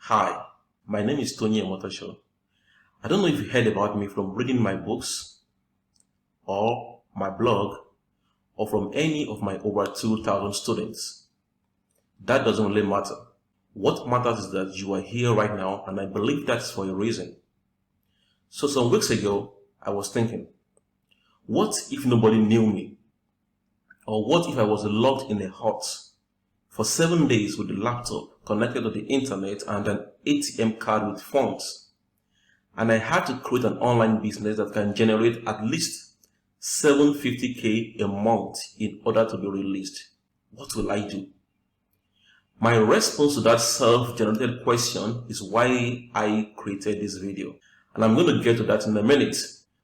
Hi, my name is Toyin Omotoso. I don't know if you heard about me from reading my books or my blog or from any of my over 2,000 students. That doesn't really matter. What matters is that you are here right now, and I believe that's for a reason. So some weeks ago, I was thinking, what if nobody knew me? Or what if I was locked in a hut for 7 days with a laptop connected to the internet and an ATM card with funds, and I had to create an online business that can generate at least $750K a month in order to be released? What will I do? My response to that self-generated question is why I created this video, and I'm going to get to that in a minute.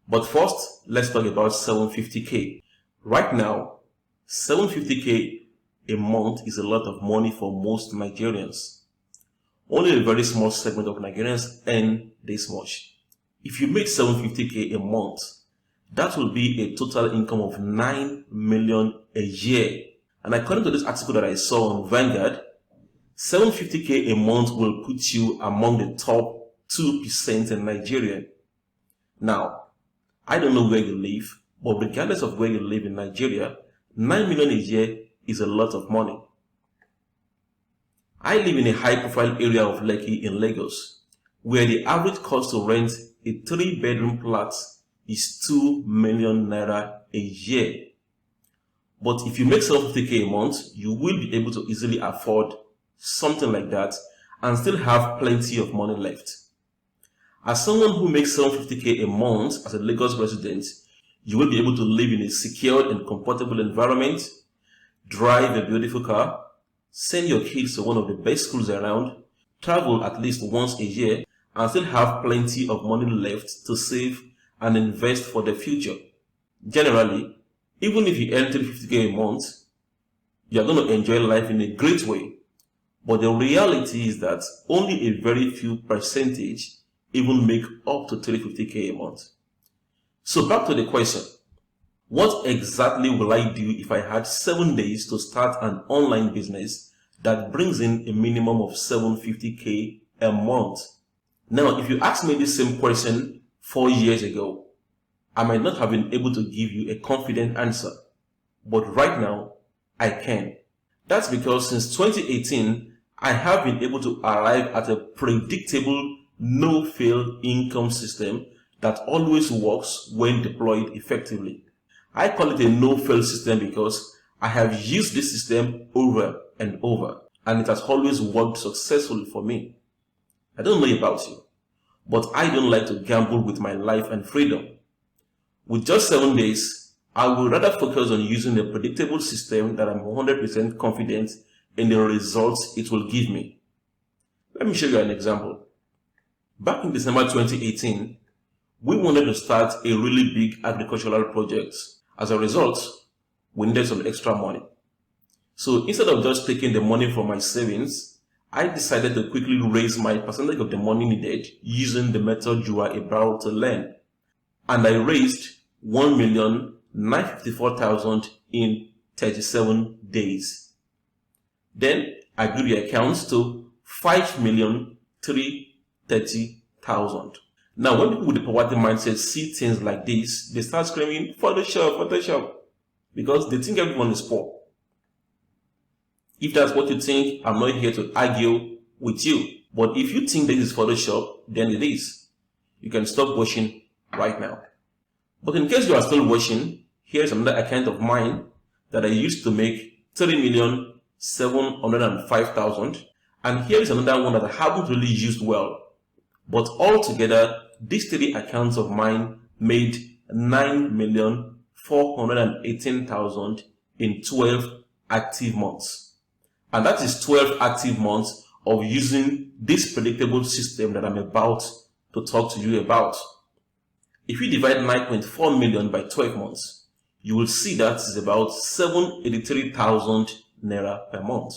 But first, let's talk about 750K. Right now, 750K a month is a lot of money for most Nigerians. Only a very small segment of Nigerians earn this much. If you make 750K a month, that will be a total income of 9 million a year. And according to this article that I saw on Vanguard, 750K a month will put you among the top 2% in Nigeria. Now, I don't know where you live, but regardless of where you live in Nigeria, 9 million a year is a lot of money. I live in a high-profile area of Lekki in Lagos, where the average cost to rent a 3-bedroom flat is 2 million naira a year. But if you make 750K a month, you will be able to easily afford something like that and still have plenty of money left. As someone who makes 750K a month as a Lagos resident, you will be able to live in a secured and comfortable environment, drive a beautiful car, send your kids to one of the best schools around, travel at least once a year, and still have plenty of money left to save and invest for the future. Generally, even if you earn 350K a month, you are going to enjoy life in a great way. But the reality is that only a very few percentage even make up to 350K a month. So back to the question. What exactly will I do if I had 7 days to start an online business that brings in a minimum of 750K a month? Now, if you asked me this same question 4 years ago, I might not have been able to give you a confident answer. But right now, I can. That's because since 2018, I have been able to arrive at a predictable, no-fail income system that always works when deployed effectively. I call it a no-fail system because I have used this system over and over, and it has always worked successfully for me. I don't know about you, but I don't like to gamble with my life and freedom. With just 7 days, I would rather focus on using a predictable system that I'm 100% confident in the results it will give me. Let me show you an example. Back in December 2018, we wanted to start a really big agricultural project. As a result, we needed some extra money. So instead of just taking the money from my savings, I decided to quickly raise my percentage of the money needed using the method you are about to learn. And I raised 1,954,000 in 37 days. Then I grew the accounts to 5,330,000. Now, when people with the poverty mindset see things like this, they start screaming, Photoshop, Photoshop, because they think everyone is poor. If that's what you think, I'm not here to argue with you. But if you think this is Photoshop, then it is. You can stop watching right now. But in case you are still watching, here's another account of mine that I used to make 3,705,000. And here is another one that I haven't really used well. But altogether, these 3 accounts of mine made 9,418,000 in 12 active months. And that is 12 active months of using this predictable system that I'm about to talk to you about. If you divide 9.4 million by 12 months, you will see that is about 783,000 naira per month,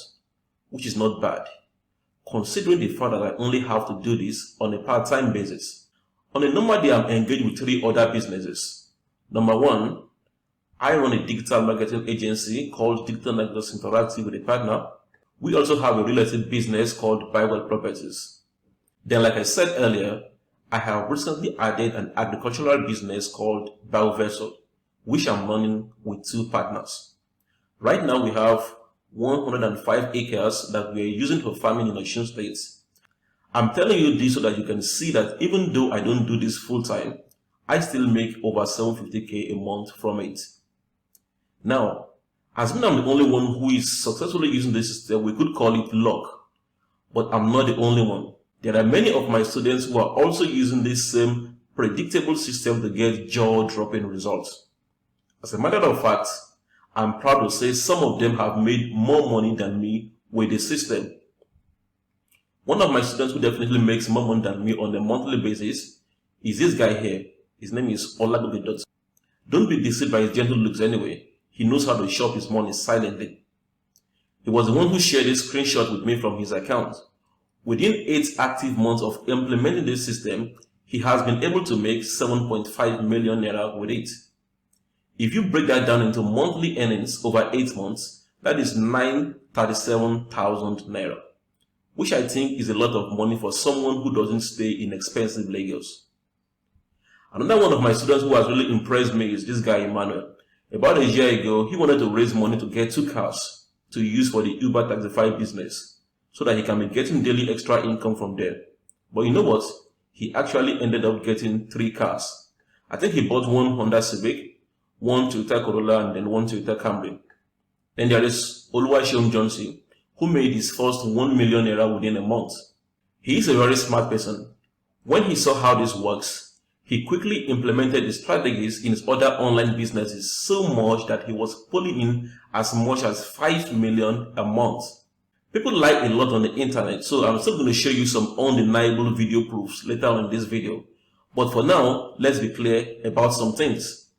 which is not bad, considering the fact that I only have to do this on a part-time basis. On a normal day, I'm engaged with 3 other businesses. Number 1, I run a digital marketing agency called Digital Networks Interactive with a partner. We also have a real estate business called Bible Properties. Then, like I said earlier, I have recently added an agricultural business called Biovessel, which I'm running with 2 partners. Right now, we have 105 acres that we are using for farming in Osun State. I'm telling you this so that you can see that even though I don't do this full time, I still make over 750k a month from it. Now, assuming I'm the only one who is successfully using this system, we could call it luck. But I'm not the only one. There are many of my students who are also using this same predictable system to get jaw-dropping results. As a matter of fact, I'm proud to say some of them have made more money than me with the system. One of my students who definitely makes more money than me on a monthly basis is this guy here. His name is Olagobe. Don't be deceived by his gentle looks anyway. He knows how to shop his money silently. He was the one who shared this screenshot with me from his account. Within 8 active months of implementing this system, he has been able to make 7.5 million naira with it. If you break that down into monthly earnings over 8 months, that is 937,000 naira, which I think is a lot of money for someone who doesn't stay in expensive Lagos. Another one of my students who has really impressed me is this guy Emmanuel. About a year ago, he wanted to raise money to get 2 cars to use for the Uber Taxify business so that he can be getting daily extra income from there. But you know what? He actually ended up getting 3 cars. I think he bought one Honda Civic, one Toyota Corolla, and then one Toyota Camry. Then there is Oluwaseun Johnson, who made his first 1 million naira within a month. He is a very smart person. When he saw how this works, he quickly implemented the strategies in his other online businesses so much that he was pulling in as much as 5 million a month. People lie a lot on the internet, so I'm still going to show you some undeniable video proofs later on in this video. But for now, let's be clear about some things.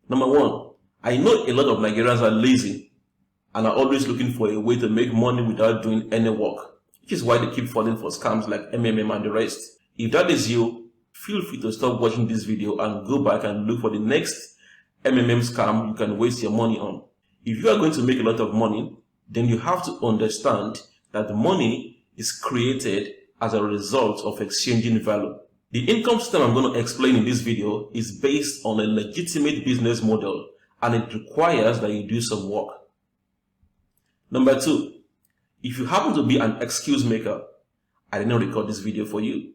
Number 1, I know a lot of Nigerians are lazy and are always looking for a way to make money without doing any work, which is why they keep falling for scams like MMM and the rest. If that is you, feel free to stop watching this video and go back and look for the next MMM scam you can waste your money on. If you are going to make a lot of money, then you have to understand that money is created as a result of exchanging value. The income system I'm going to explain in this video is based on a legitimate business model, and it requires that you do some work. Number 2, if you happen to be an excuse maker, I did not record this video for you.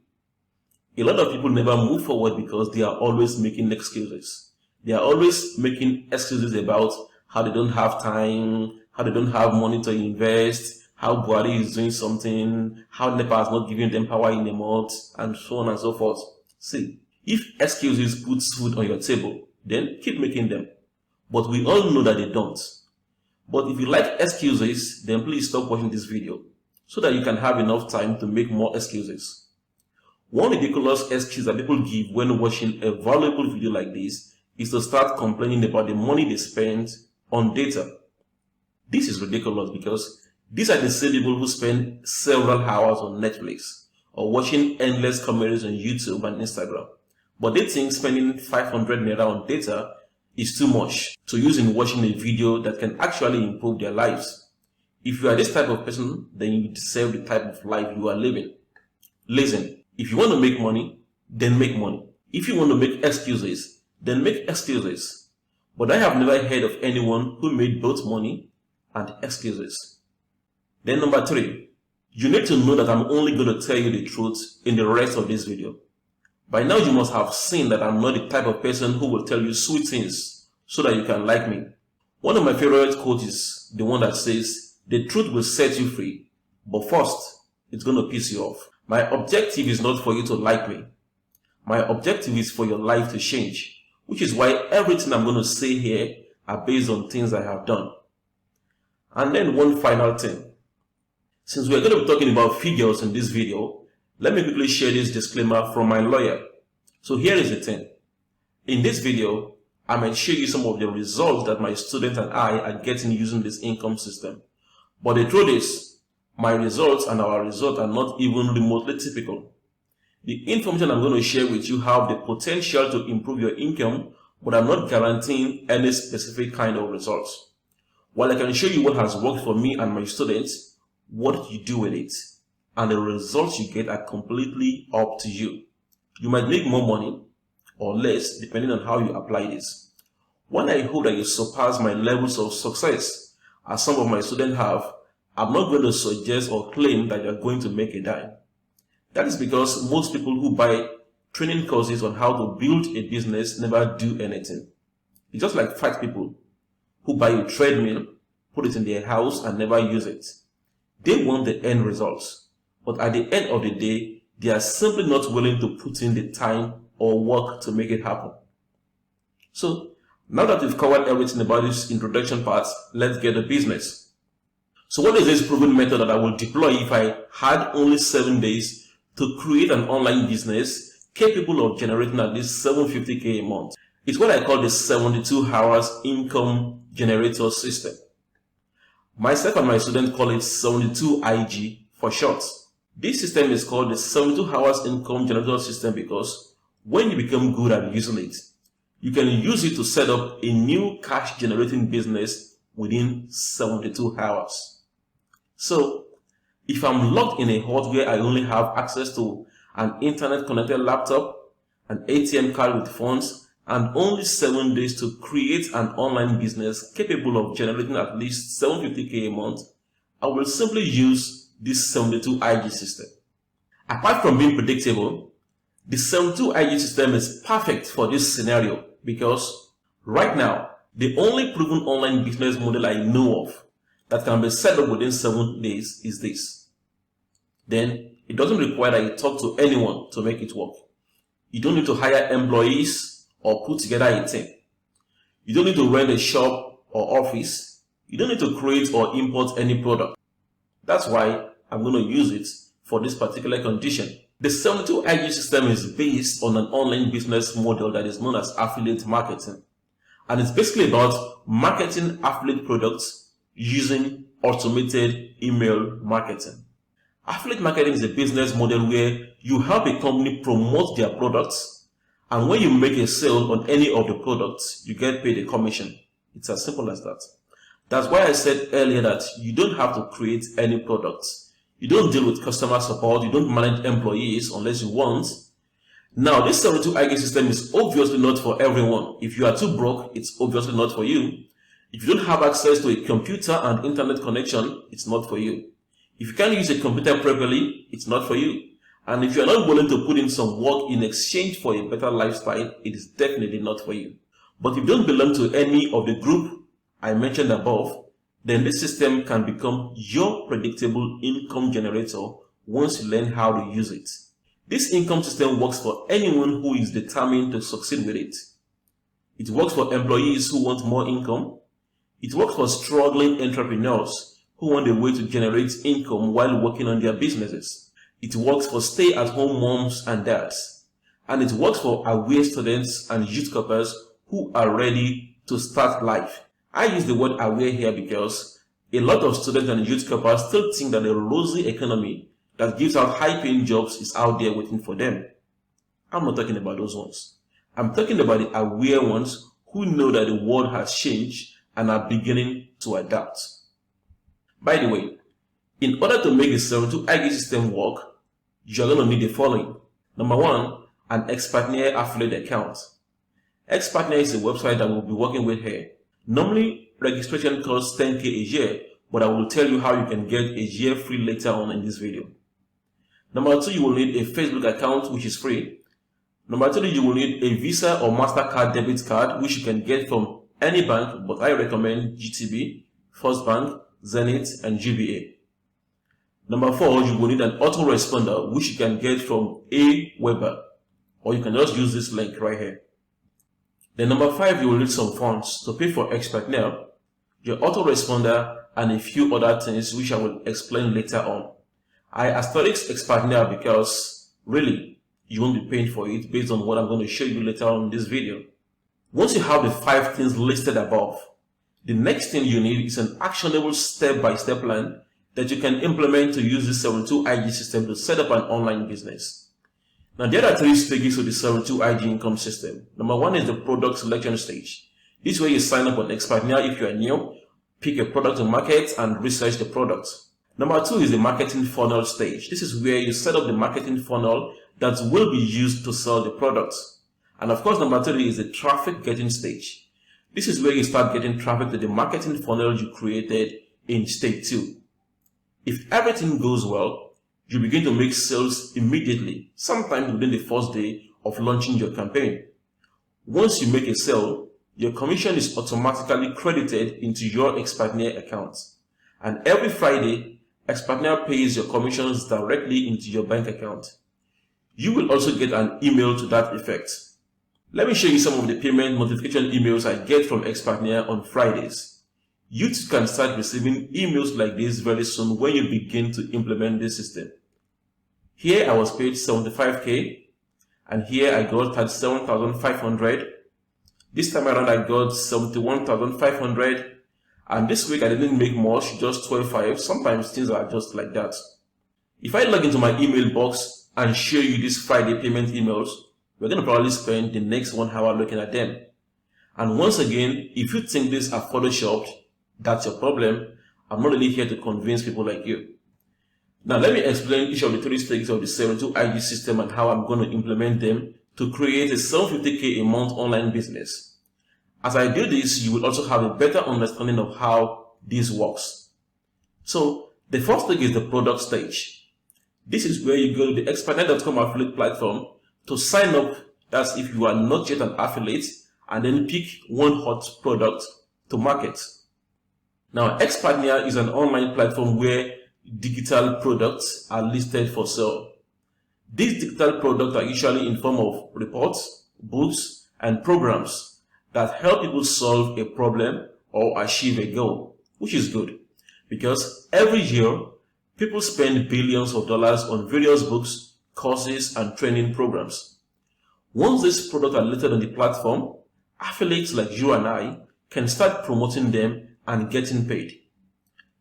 A lot of people never move forward because they are always making excuses. They are always making excuses about how they don't have time, how they don't have money to invest, how Buhari is doing something, how NEPA is not giving them power in a month, and so on and so forth. See, if excuses put food on your table, then keep making them. But we all know that they don't. But if you like excuses, then please stop watching this video so that you can have enough time to make more excuses. One ridiculous excuse that people give when watching a valuable video like this is to start complaining about the money they spend on data. This is ridiculous because these are the same people who spend several hours on Netflix or watching endless comedies on YouTube and Instagram. But they think spending 500 naira on data is too much to use in watching a video that can actually improve their lives. If you are this type of person, then you deserve the type of life you are living. Listen, if you want to make money, then make money. If you want to make excuses, then make excuses. But I have never heard of anyone who made both money and excuses. Then number 3, you need to know that I'm only going to tell you the truth in the rest of this video. By now you must have seen that I'm not the type of person who will tell you sweet things so that you can like me. One of my favorite quotes is the one that says, the truth will set you free, but first, it's going to piss you off. My objective is not for you to like me. My objective is for your life to change, which is why everything I'm going to say here are based on things I have done. And then one final thing. Since we're going to be talking about figures in this video, let me quickly share this disclaimer from my lawyer. So here is the thing. In this video, I might show you some of the results that my students and I are getting using this income system. But the truth is, my results and our results are not even remotely typical. The information I'm going to share with you have the potential to improve your income, but I'm not guaranteeing any specific kind of results. While I can show you what has worked for me and my students, what you do with it and the results you get are completely up to you. You might make more money or less depending on how you apply this. When I hope that you surpass my levels of success, as some of my students have, I'm not going to suggest or claim that you're going to make a dime. That is because most people who buy training courses on how to build a business never do anything. It's just like 5 people who buy a treadmill, put it in their house and never use it. They want the end results, but at the end of the day, they are simply not willing to put in the time or work to make it happen. So, now that we've covered everything about this introduction part, let's get to business. So what is this proven method that I will deploy if I had only 7 days to create an online business capable of generating at least $750K a month? It's what I call the 72 hours income generator system. Myself and my students call it 72 IG for short. This system is called the 72 hours income generator system because when you become good at using it, you can use it to set up a new cash generating business within 72 hours. So, if I'm locked in a hut where I only have access to an internet connected laptop, an ATM card with funds, and only 7 days to create an online business capable of generating at least $750K a month, I will simply use this 72 IG system. Apart from being predictable, the 72 IG system is perfect for this scenario because right now, the only proven online business model I know of that can be set up within 7 days is this. Then, it doesn't require that you talk to anyone to make it work. You don't need to hire employees or put together a team. You don't need to rent a shop or office. You don't need to create or import any product. That's why I'm going to use it for this particular condition. The 72 IG system is based on an online business model that is known as affiliate marketing. And it's basically about marketing affiliate products using automated email marketing. Affiliate marketing is a business model where you help a company promote their products, and when you make a sale on any of the products, you get paid a commission. It's as simple as that. That's why I said earlier that you don't have to create any products. You don't deal with customer support. You don't manage employees unless you want. Now, this 72 IG system is obviously not for everyone. If you are too broke, it's obviously not for you. If you don't have access to a computer and internet connection, it's not for you. If you can't use a computer properly, it's not for you. And if you're not willing to put in some work in exchange for a better lifestyle, it is definitely not for you. But if you don't belong to any of the group I mentioned above, then this system can become your predictable income generator once you learn how to use it. This income system works for anyone who is determined to succeed with it. It works for employees who want more income. It works for struggling entrepreneurs who want a way to generate income while working on their businesses. It works for stay-at-home moms and dads. And it works for aware students and youth couples who are ready to start life. I use the word aware here because a lot of students and youth couples still think that the rosy economy that gives out high-paying jobs is out there waiting for them. I'm not talking about those ones. I'm talking about the aware ones who know that the world has changed and are beginning to adapt. By the way, in order to make the 72 IG system work, you're going to need the following. Number 1, an Expertnaire affiliate account. Expertnaire is a website that we'll be working with here. Normally, registration costs $10K a year, but I will tell you how you can get a year free later on in this video. Number 2, you will need a Facebook account, which is free. Number 3, you will need a Visa or MasterCard debit card, which you can get from any bank, but I recommend GTB, First Bank, Zenith, and GBA. Number 4, you will need an autoresponder, which you can get from Weber, or you can just use this link right here. Then number 5, you will need some funds to pay for Expertnaire, your autoresponder, and a few other things which I will explain later on. I asterisk Expertnaire because, really, you won't be paying for it based on what I'm going to show you later on in this video. Once you have the 5 things listed above, the next thing you need is an actionable step-by-step plan that you can implement to use this 72 IG system to set up an online business. Now, there are 3 stages to the 72 IG income system. Number 1 is the product selection stage. This is where you sign up on Expertnaire if you are new, pick a product to market, and research the product. Number 2 is the marketing funnel stage. This is where you set up the marketing funnel that will be used to sell the products. And of course, number 3 is the traffic getting stage. This is where you start getting traffic to the marketing funnel you created in stage 2. If everything goes well, you begin to make sales immediately, sometimes within the first day of launching your campaign. Once you make a sale, your commission is automatically credited into your Expertnaire account. And every Friday, Expertnaire pays your commissions directly into your bank account. You will also get an email to that effect. Let me show you some of the payment notification emails I get from Expertnaire on Fridays. You too can start receiving emails like this very soon when you begin to implement this system. Here I was paid 75k, and here I got 37,500. This time around I got 71,500, and this week I didn't make much, just 12.5. Sometimes things are just like that. If I log into my email box and show you these Friday payment emails, we're going to probably spend the next 1 hour looking at them. And once again, if you think these are photoshopped, that's your problem. I'm not really here to convince people like you. Now let me explain each of the 3 stages of the 72 IG system and how I'm going to implement them to create a 750k a month online business. As I do this, you will also have a better understanding of how this works. So the first stage is the product stage. This is where you go to the Expertnaire.com affiliate platform to sign up. That's if you are not yet an affiliate, and then pick one hot product to market. Now, Expertnaire is an online platform where digital products are listed for sale. These digital products are usually in form of reports, books, and programs that help people solve a problem or achieve a goal, which is good because every year people spend billions of dollars on various books, courses, and training programs. Once these products are listed on the platform, affiliates like you and I can start promoting them and getting paid.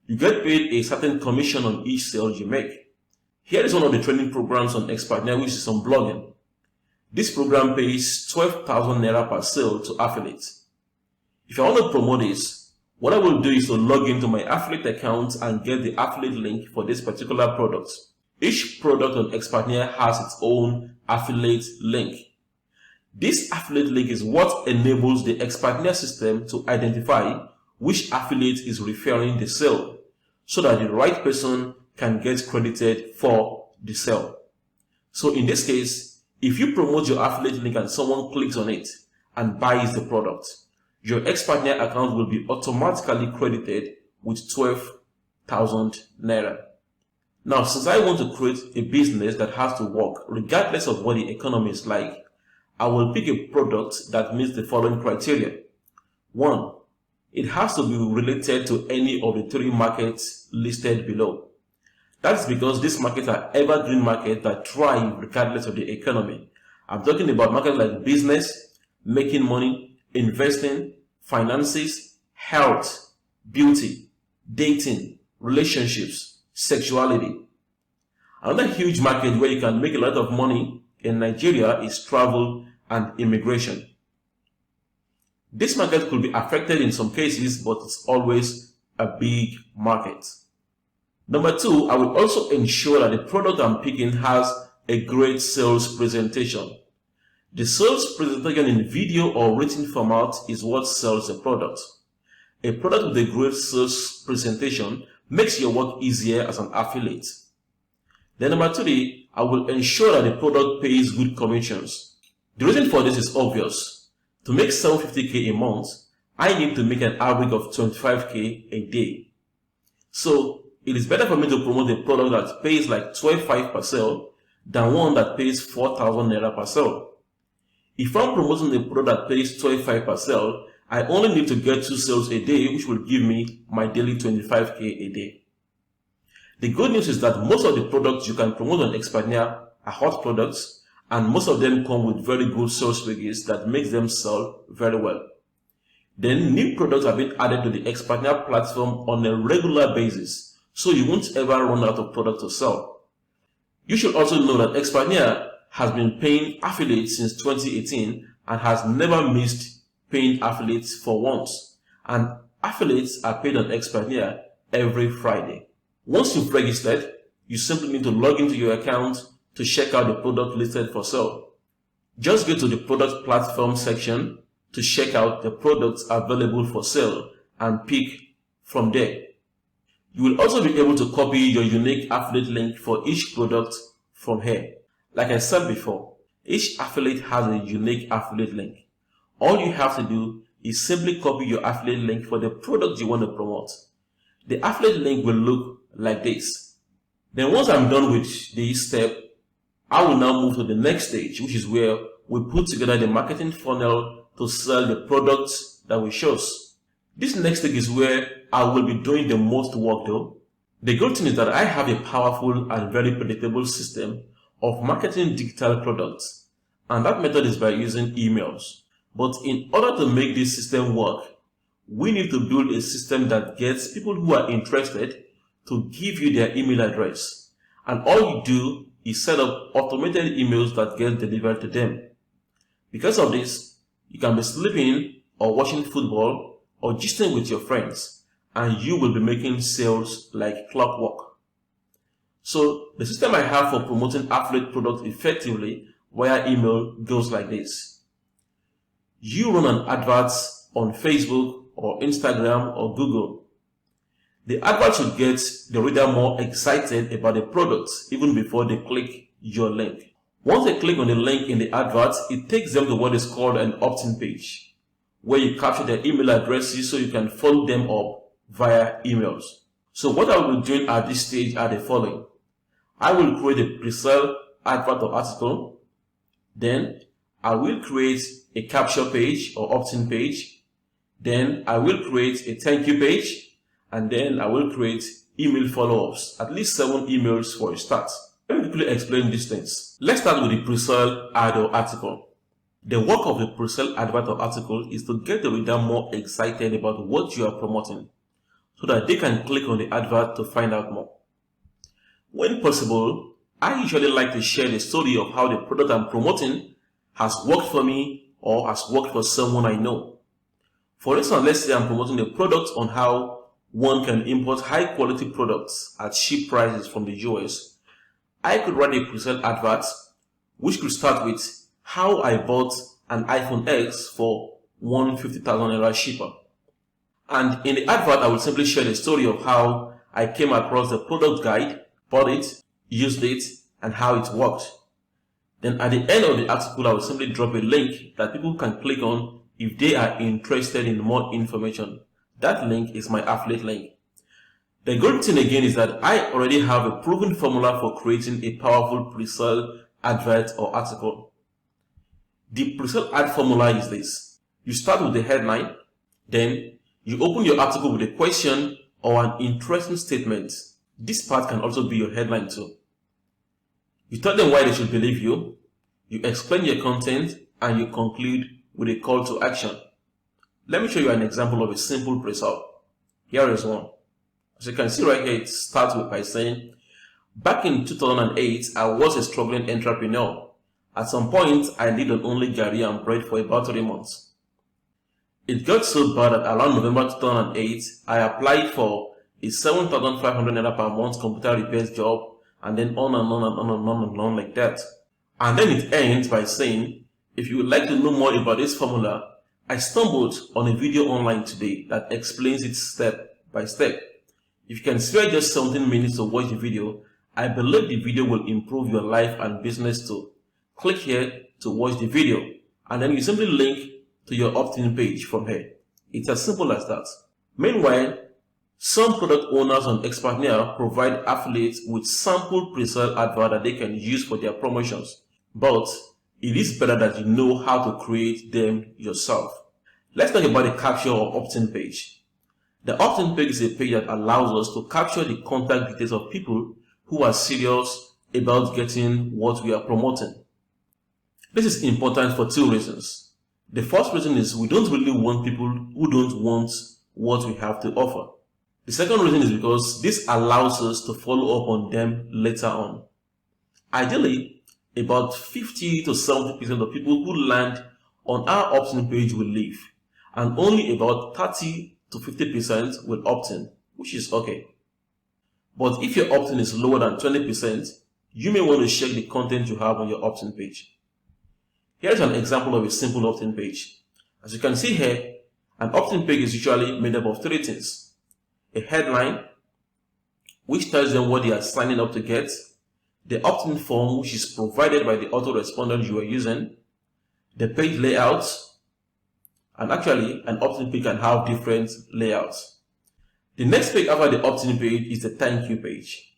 You get paid a certain commission on each sale you make. Here is one of the training programs on Expertnaire, which is on blogging. This program pays 12,000 naira per sale to affiliates. If I want to promote this, what I will do is to log into my affiliate account and get the affiliate link for this particular product. Each product on Expertnaire has its own affiliate link. This affiliate link is what enables the Expertnaire system to identify which affiliate is referring the sale, so that the right person can get credited for the sale. So in this case, if you promote your affiliate link and someone clicks on it and buys the product, your Expertnaire account will be automatically credited with 12,000 naira. Now, since I want to create a business that has to work regardless of what the economy is like, I will pick a product that meets the following criteria. 1. It has to be related to any of the 3 markets listed below. That's because these markets are evergreen markets that thrive regardless of the economy. I'm talking about markets like business, making money, investing, finances, health, beauty, dating, relationships, sexuality. Another huge market where you can make a lot of money in Nigeria is travel and immigration. This market could be affected in some cases, but it's always a big market. Number 2, I will also ensure that the product I'm picking has a great sales presentation. The sales presentation in video or written format is what sells a product. A product with a great sales presentation makes your work easier as an affiliate. Then number 3, I will ensure that the product pays good commissions. The reason for this is obvious. To make 750k a month, I need to make an average of 25k a day. So it is better for me to promote a product that pays like 12.5 per sale than one that pays 4,000 naira per sale. If I'm promoting a product that pays 12.5 per sale, I only need to get 2 sales a day, which will give me my daily 25k a day. The good news is that most of the products you can promote on Expertnaire are hot products, and most of them come with very good sales figures that makes them sell very well. Then new products are being added to the Expertnaire platform on a regular basis, so you won't ever run out of product to sell. You should also know that Expertnaire has been paying affiliates since 2018 and has never missed paying affiliates for once. And affiliates are paid on Expertnaire every Friday. Once you've registered, you simply need to log into your account to check out the product listed for sale. Just go to the product platform section to check out the products available for sale and pick from there. You will also be able to copy your unique affiliate link for each product from here. Like I said before, each affiliate has a unique affiliate link. All you have to do is simply copy your affiliate link for the product you want to promote. The affiliate link will look like this. Then once I'm done with this step, I will now move to the next stage, which is where we put together the marketing funnel to sell the products that we chose. This next stage is where I will be doing the most work though. The good thing is that I have a powerful and very predictable system of marketing digital products, and that method is by using emails. But in order to make this system work, we need to build a system that gets people who are interested to give you their email address. And all you do is set up automated emails that get delivered to them. Because of this, you can be sleeping or watching football or gisting with your friends, and you will be making sales like clockwork. So the system I have for promoting affiliate products effectively via email goes like this. You run an advert on Facebook or Instagram or Google. The advert should get the reader more excited about the product even before they click your link. Once they click on the link in the advert, it takes them to what is called an opt-in page, where you capture their email addresses so you can follow them up via emails. So what I will be doing at this stage are the following. I will create a pre-sale advert or article. Then I will create a capture page or opt-in page. Then I will create a thank you page. And then I will create email follow-ups, at least 7 emails for a start. Let me quickly explain these things. Let's start with the pre-sale ad or article. The work of the pre-sale advert or article is to get the reader more excited about what you are promoting, so that they can click on the advert to find out more. When possible, I usually like to share the story of how the product I'm promoting has worked for me or has worked for someone I know. For instance, let's say I'm promoting the product on how one can import high quality products at cheap prices from the US. I could write a pre-sale advert which could start with how I bought an iPhone X for $150,000 cheaper. And in the advert, I will simply share the story of how I came across the product guide, bought it, used it, and how it worked. Then at the end of the article, I will simply drop a link that people can click on if they are interested in more information. That link is my affiliate link. The good thing again is that I already have a proven formula for creating a powerful pre-sale advert or article. The pre-sale ad formula is this. You start with the headline, then you open your article with a question or an interesting statement. This part can also be your headline too. You tell them why they should believe you, you explain your content, and you conclude with a call to action. Let me show you an example of a simple pre-sale. Here is one. As you can see right here, it starts with by saying, back in 2008, I was a struggling entrepreneur. At some point, I lived on only gari and bread for about 3 months. It got so bad that around November 2008, I applied for a 7,500 naira per month computer repairs job, and then on and on and on and on and on like that. And then it ends by saying, if you would like to know more about this formula, I stumbled on a video online today that explains it step by step. If you can spare just 17 minutes to watch the video, I believe the video will improve your life and business too. Click here to watch the video, and then you simply link to your opt-in page from here. It's as simple as that. Meanwhile, some product owners on Expertnaire provide affiliates with sample pre-sale advert that they can use for their promotions. But it is better that you know how to create them yourself. Let's talk about the capture or opt-in page. The opt-in page is a page that allows us to capture the contact details of people who are serious about getting what we are promoting. This is important for 2 reasons. The first reason is we don't really want people who don't want what we have to offer. The second reason is because this allows us to follow up on them later on. Ideally, about 50 to 70% of people who land on our opt-in page will leave, and only about 30 to 50% will opt in, which is okay. But if your opt-in is lower than 20%, you may want to check the content you have on your opt-in page. Here's an example of a simple opt-in page. As you can see here, an opt-in page is usually made up of three things: a headline, which tells them what they are signing up to get; the opt-in form, which is provided by the autoresponder you are using; the page layout. And actually, an opt-in page can have different layouts. The next page after the opt-in page is the thank you page.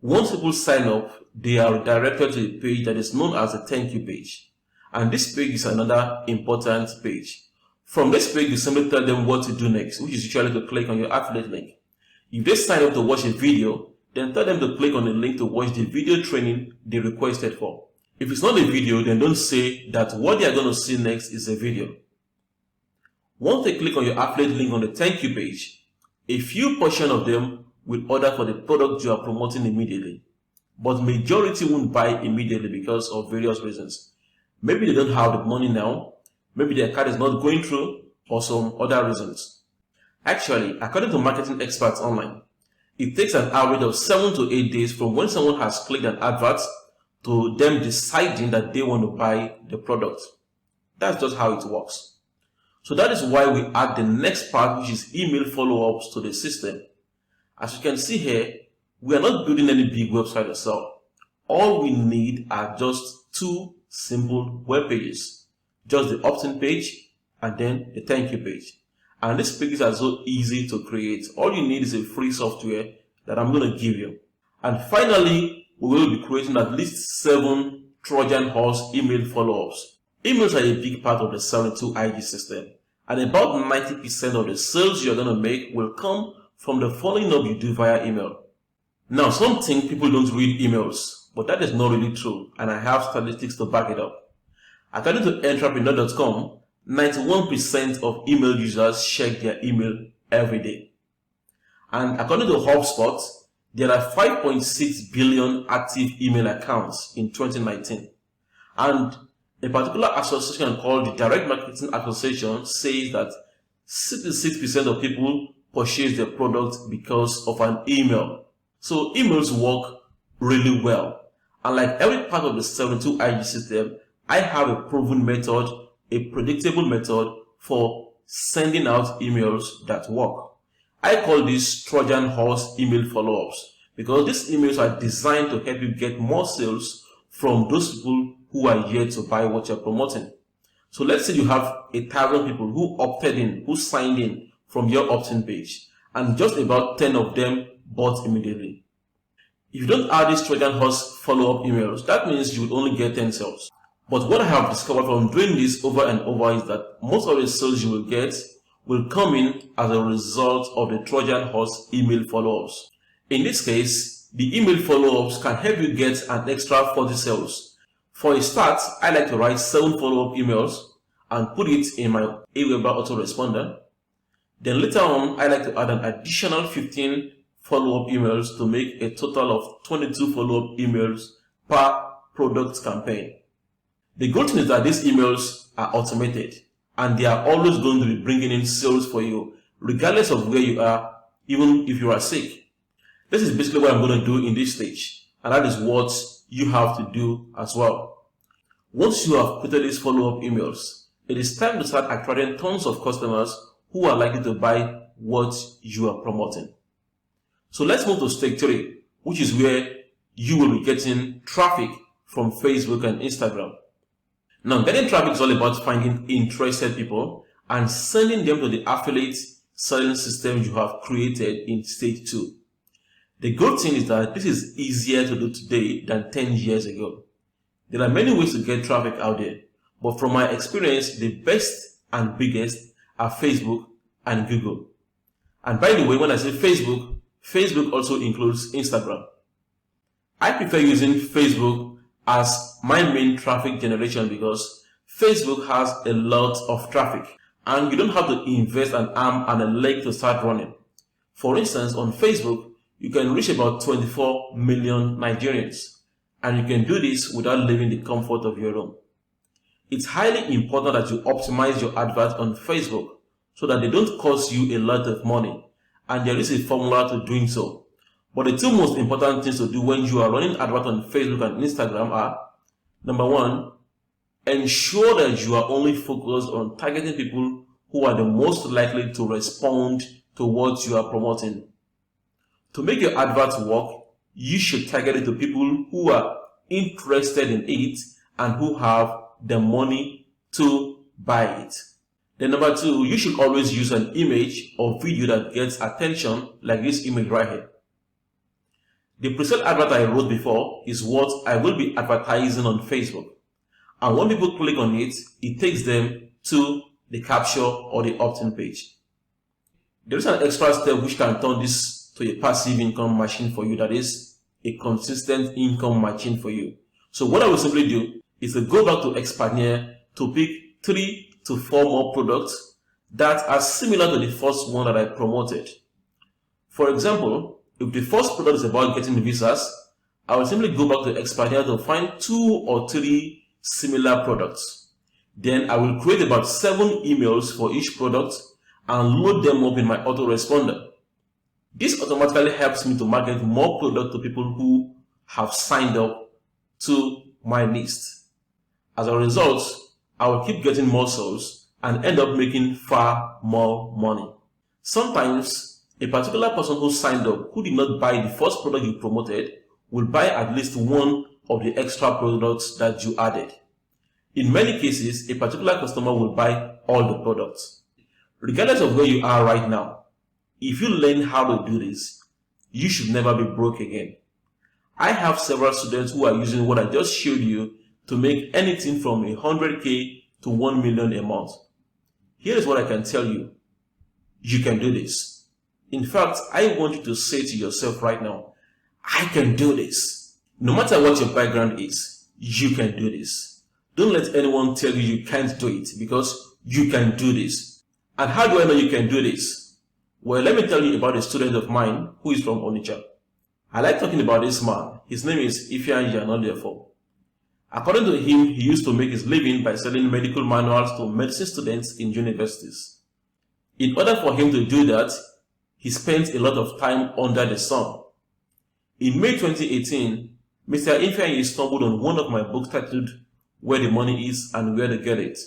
Once people sign up, they are redirected to the page that is known as the thank you page. And this page is another important page. From this page, you simply tell them what to do next, which is usually to click on your affiliate link. If they sign up to watch a video, then tell them to click on the link to watch the video training they requested for. If it's not a video, then don't say that what they are going to see next is a video. Once they click on your affiliate link on the thank you page, a few portion of them will order for the product you are promoting immediately. But majority won't buy immediately because of various reasons. Maybe they don't have the money now, maybe their card is not going through, or some other reasons. Actually, according to marketing experts online, it takes an average of 7 to 8 days from when someone has clicked an advert to them deciding that they want to buy the product. That's just how it works. So that is why we add the next part, which is email follow-ups to the system. As you can see here, we are not building any big website ourselves. All we need are just two simple web pages. Just the opt-in page and then the thank you page. And these pages are so easy to create. All you need is a free software that I'm going to give you. And finally, we will be creating at least 7 Trojan horse email follow-ups. Emails are a big part of the 72 IG system. And about 90% of the sales you're going to make will come from the following up you do via email. Now, some think people don't read emails, but that is not really true, and I have statistics to back it up. According to entrepreneur.com, 91% of email users check their email every day. And according to HubSpot, there are 5.6 billion active email accounts in 2019. And a particular association called the Direct Marketing Association says that 66% of people purchase their product because of an email. So emails work really well. And like every part of the 72 IG system, I have a proven method, a predictable method for sending out emails that work. I call this Trojan horse email follow-ups because these emails are designed to help you get more sales from those people who are yet to buy what you're promoting. So let's say you have 1,000 people who opted in, who signed in from your opt-in page, and just about 10 of them bought immediately. If you don't add these Trojan horse follow-up emails, that means you will only get 10 sales. But what I have discovered from doing this over and over is that most of the sales you will get will come in as a result of the Trojan horse email follow-ups. In this case, the email follow-ups can help you get an extra 40 sales. For a start, I like to write 7 follow-up emails and put it in my Aweber autoresponder. Then later on, I like to add an additional 15 follow-up emails to make a total of 22 follow-up emails per product campaign. The good thing is that these emails are automated and they are always going to be bringing in sales for you, regardless of where you are, even if you are sick. This is basically what I'm going to do in this stage, and that is what you have to do as well. Once you have created these follow-up emails, it is time to start attracting tons of customers who are likely to buy what you are promoting. So let's move to stage 3, which is where you will be getting traffic from Facebook and Instagram. Now, getting traffic is all about finding interested people and sending them to the affiliate selling system you have created in stage 2. The good thing is that this is easier to do today than 10 years ago. There are many ways to get traffic out there, but from my experience, the best and biggest are Facebook and Google. And by the way, when I say Facebook, Facebook also includes Instagram. I prefer using Facebook as my main traffic generation because Facebook has a lot of traffic and you don't have to invest an arm and a leg to start running. For instance, on Facebook, you can reach about 24 million Nigerians, and you can do this without leaving the comfort of your home. It's highly important that you optimize your adverts on Facebook so that they don't cost you a lot of money, and there is a formula to doing so. But the two most important things to do when you are running adverts on Facebook and Instagram are, number one, ensure that you are only focused on targeting people who are the most likely to respond to what you are promoting. To make your adverts work, you should target it to people who are interested in it and who have the money to buy it. Then number two, you should always use an image or video that gets attention, like this image right here. The pre-sale advert I wrote before is what I will be advertising on Facebook. And when people click on it, it takes them to the capture or the opt-in page. There is an extra step which can turn this to a passive income machine for you, that is a consistent income machine for you. So what I will simply do is to go back to Expanier to pick 3 to 4 more products that are similar to the first one that I promoted. For example, if the first product is about getting visas, I will simply go back to Expanier to find 2 or 3 similar products. Then I will create about 7 emails for each product and load them up in my autoresponder. This automatically helps me to market more products to people who have signed up to my list. As a result, I will keep getting more sales and end up making far more money. Sometimes, a particular person who signed up who did not buy the first product you promoted will buy at least one of the extra products that you added. In many cases, a particular customer will buy all the products. Regardless of where you are right now, if you learn how to do this, you should never be broke again. I have several students who are using what I just showed you to make anything from 100K to 1 million a month. Here is what I can tell you. You can do this. In fact, I want you to say to yourself right now, I can do this. No matter what your background is, you can do this. Don't let anyone tell you you can't do it, because you can do this. And how do I know you can do this? Well, let me tell you about a student of mine who is from Onitsha. I like talking about this man. His name is Ifeanyi Anodiafo. According to him, he used to make his living by selling medical manuals to medicine students in universities. In order for him to do that, he spent a lot of time under the sun. In May 2018, Mr. Ifeanyi stumbled on one of my books titled Where the Money Is and Where to Get It.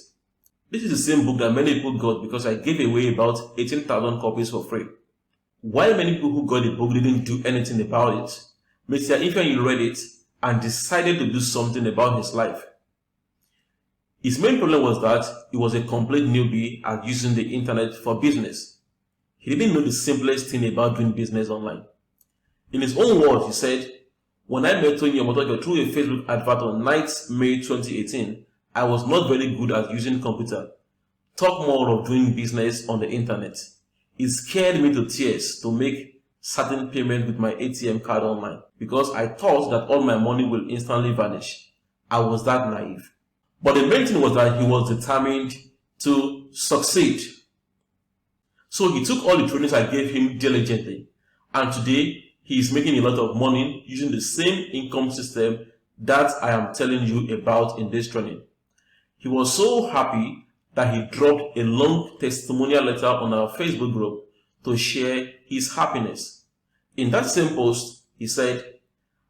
This is the same book that many people got because I gave away about 18,000 copies for free. While many people who got the book didn't do anything about it, Mr. Ifeanyi read it and decided to do something about his life. His main problem was that he was a complete newbie at using the internet for business. He didn't know the simplest thing about doing business online. In his own words, he said, "When I met Toyin Omotoso through a Facebook advert on 9th May 2018, I was not very good at using computer. Talk more of doing business on the internet. It scared me to tears to make certain payment with my ATM card online because I thought that all my money will instantly vanish. I was that naive." But the main thing was that he was determined to succeed. So he took all the trainings I gave him diligently, and today he is making a lot of money using the same income system that I am telling you about in this training. He was so happy that he dropped a long testimonial letter on our Facebook group to share his happiness. In that same post, he said,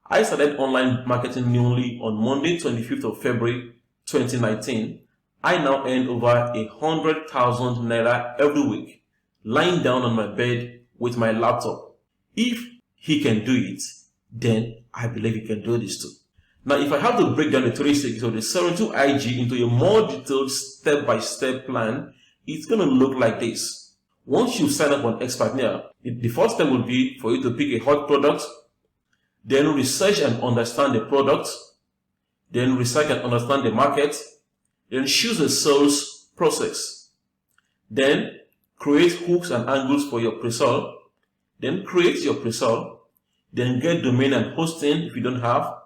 "I started online marketing newly on Monday, 25th of February 2019. I now earn over 100,000 naira every week, lying down on my bed with my laptop. If he can do it, then I believe he can do this too." Now, if I have to break down the 3 stages of the 72 IG into a more detailed step-by-step plan, it's going to look like this. Once you sign up on Expanier, the first step will be for you to pick a hot product, then research and understand the product, then research and understand the market, then choose a sales process, then create hooks and angles for your pre-sale, then create your pre-sale, then get domain and hosting if you don't have,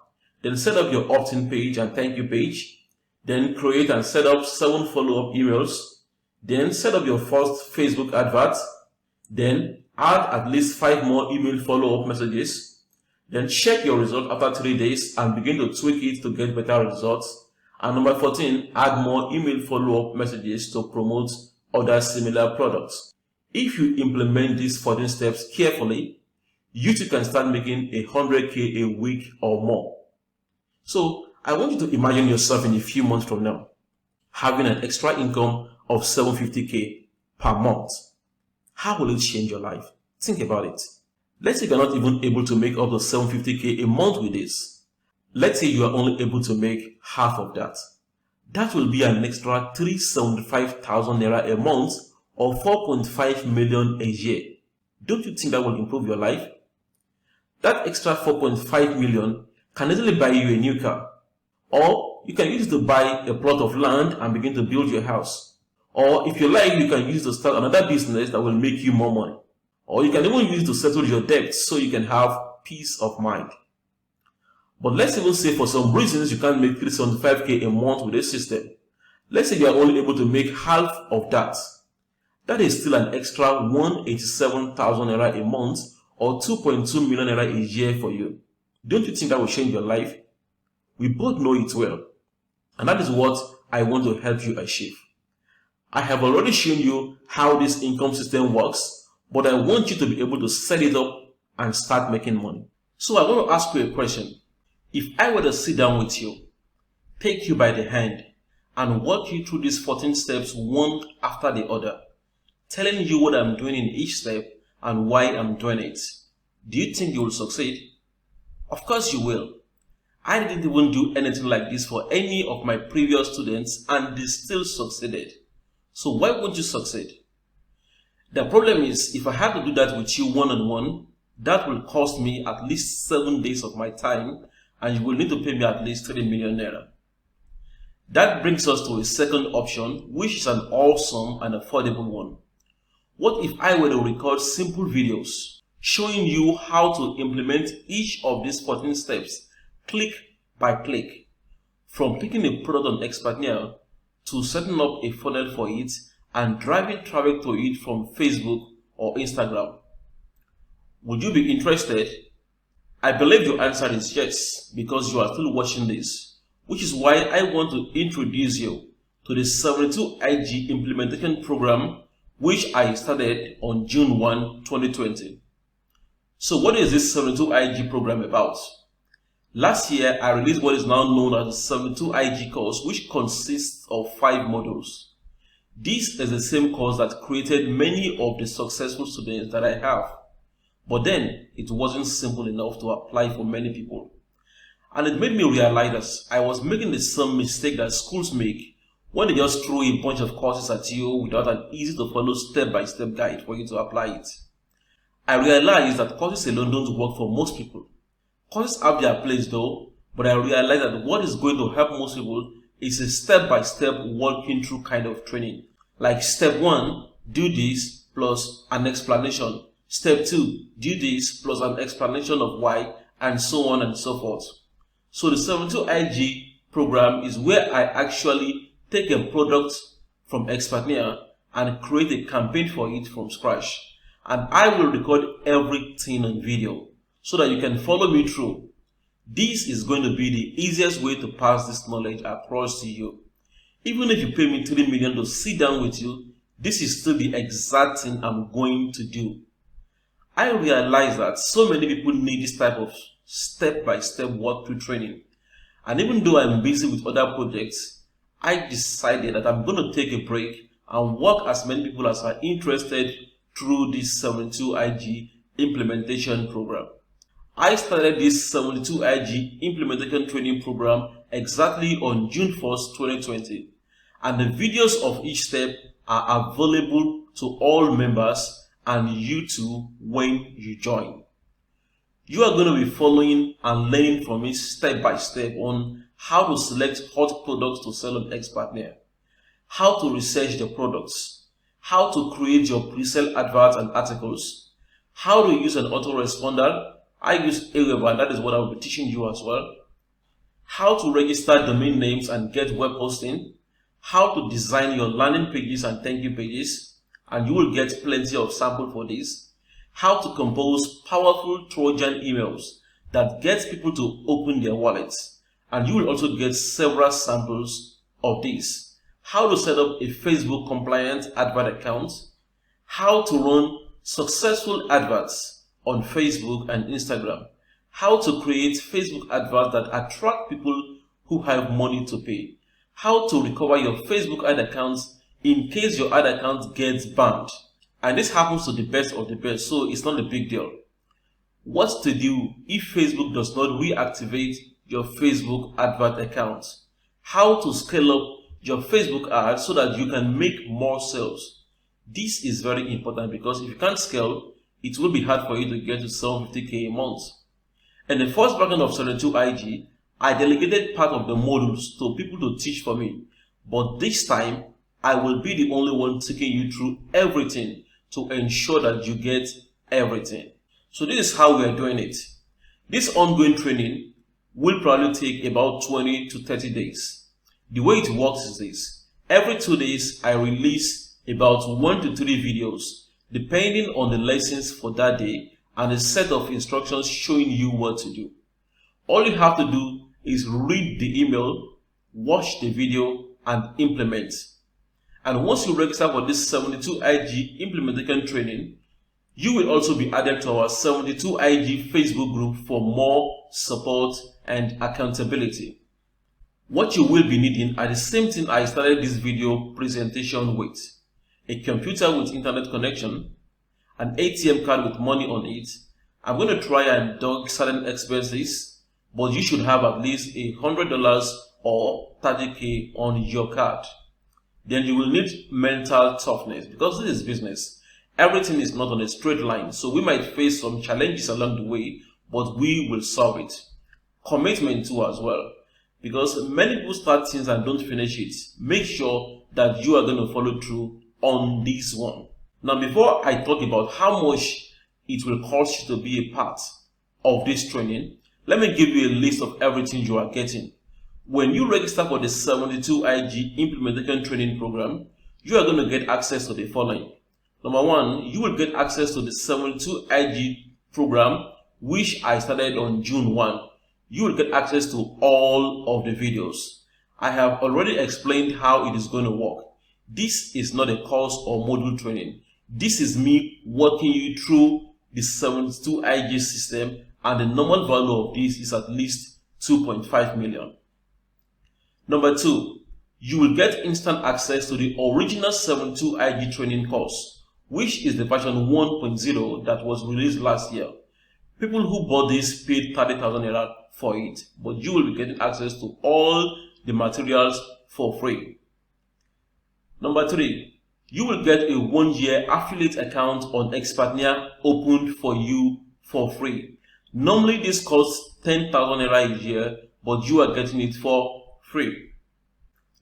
then set up your opt-in page and thank you page, then create and set up 7 follow-up emails, then set up your first Facebook advert, then add at least 5 more email follow-up messages, then check your result after 3 days and begin to tweak it to get better results, and number 14, add more email follow-up messages to promote other similar products. If you implement these 14 steps carefully, you too can start making 100K a week or more. So I want you to imagine yourself in a few months from now having an extra income of 750K per month. How will it change your life? Think about it. Let's say you're not even able to make up to 750K a month with this. Let's say you are only able to make half of that. That will be an extra 375,000 naira a month or 4.5 million a year. Don't you think that will improve your life? That extra 4.5 million can easily buy you a new car. Or you can use it to buy a plot of land and begin to build your house. Or if you like, you can use it to start another business that will make you more money. Or you can even use it to settle your debts so you can have peace of mind. But let's even say for some reasons you can't make 375K a month with this system. Let's say you are only able to make half of that. That is still an extra 187,000 naira a month or 2.2 million naira a year for you. Don't you think that will change your life? We both know it well. And that is what I want to help you achieve. I have already shown you how this income system works, but I want you to be able to set it up and start making money. So I want to ask you a question. If I were to sit down with you, take you by the hand, and walk you through these 14 steps one after the other, telling you what I'm doing in each step and why I'm doing it, do you think you will succeed? Of course you will. I didn't even do anything like this for any of my previous students and they still succeeded. So why won't you succeed? The problem is, if I have to do that with you one-on-one, that will cost me at least 7 days of my time and you will need to pay me at least 3 million naira. That brings us to a second option, which is an awesome and affordable one. What if I were to record simple videos showing you how to implement each of these 14 steps click by click, from picking a product on Expertnia to setting up a funnel for it and driving traffic to it from Facebook or Instagram? Would you be interested? I believe your answer is yes, because you are still watching this, which is why I want to introduce you to the 72 IG implementation program, which I started on June 1, 2020. So what is this 72 IG program about? Last year, I released what is now known as the 72 IG course, which consists of 5 modules. This is the same course that created many of the successful students that I have. But then, it wasn't simple enough to apply for many people. And it made me realize that I was making the same mistake that schools make when they just throw a bunch of courses at you without an easy to follow step-by-step guide for you to apply it. I realized that courses alone don't work for most people. Courses have their place though, but I realized that what is going to help most people is a step-by-step walking through kind of training. Like step 1, do this plus an explanation. Step 2, do this plus an explanation of why, and so on and so forth. So the 72 IG program is where I actually take a product from Expertnia and create a campaign for it from scratch. And I will record everything on video so that you can follow me through. This is going to be the easiest way to pass this knowledge across to you. Even if you pay me 3 million to sit down with you, this is still the exact thing I'm going to do. I realize that so many people need this type of step-by-step walkthrough training. And even though I'm busy with other projects, I decided that I'm going to take a break and walk as many people as are interested through this 72 IG implementation program. I started this 72 IG implementation training program exactly on June 1st, 2020. And the videos of each step are available to all members and you too when you join. You are going to be following and learning from me step by step on how to select hot products to sell on Expertnia, how to research the products, how to create your pre-sale adverts and articles, how to use an autoresponder. I use Aweber, and that is what I will be teaching you as well. How to register domain names and get web hosting, how to design your landing pages and thank you pages, and you will get plenty of sample for this. How to compose powerful Trojan emails that get people to open their wallets, and you will also get several samples of this. How to set up a Facebook compliant advert account, how to run successful adverts on Facebook and Instagram, how to create Facebook adverts that attract people who have money to pay, how to recover your Facebook ad accounts in case your ad account gets banned. And this happens to the best of the best, so it's not a big deal. What to do if Facebook does not reactivate your Facebook advert account. How to scale up your Facebook ads so that you can make more sales. This is very important because if you can't scale, it will be hard for you to get to 750k a month. In the first version of 72 IG, I delegated part of the modules to people to teach for me. But this time, I will be the only one taking you through everything to ensure that you get everything. So this is how we are doing it. This ongoing training will probably take about 20 to 30 days. The way it works is this. Every 2 days, I release about 1 to 3 videos, depending on the lessons for that day and a set of instructions showing you what to do. All you have to do is read the email, watch the video, and implement. And once you register for this 72 IG implementation training, you will also be added to our 72 IG Facebook group for more support and accountability. What you will be needing are the same thing I started this video presentation with: a computer with internet connection, an ATM card with money on it. I'm going to try and deduct certain expenses, but you should have at least $100 or 30k on your card. Then you will need mental toughness because this is business. Everything is not on a straight line, so we might face some challenges along the way, but we will solve it. Commitment too as well, because many people start things and don't finish it. Make sure that you are going to follow through on this one. Now, before I talk about how much it will cost you to be a part of this training, let me give you a list of everything you are getting. When you register for the 72 IG implementation training program, you are going to get access to the following. Number one, you will get access to the 72 IG program, which I started on June 1. You will get access to all of the videos. I have already explained how it is going to work. This is not a course or module training. This is me walking you through the 72 IG system, and the normal value of this is at least 2.5 million. Number two, you will get instant access to the original 72 IG training course, which is the version 1.0 that was released last year. People who bought this paid 30,000 naira for it, but you will be getting access to all the materials for free. Number three, you will get a 1-year affiliate account on Expertnia opened for you for free. Normally this costs 10,000 naira a year, but you are getting it for free.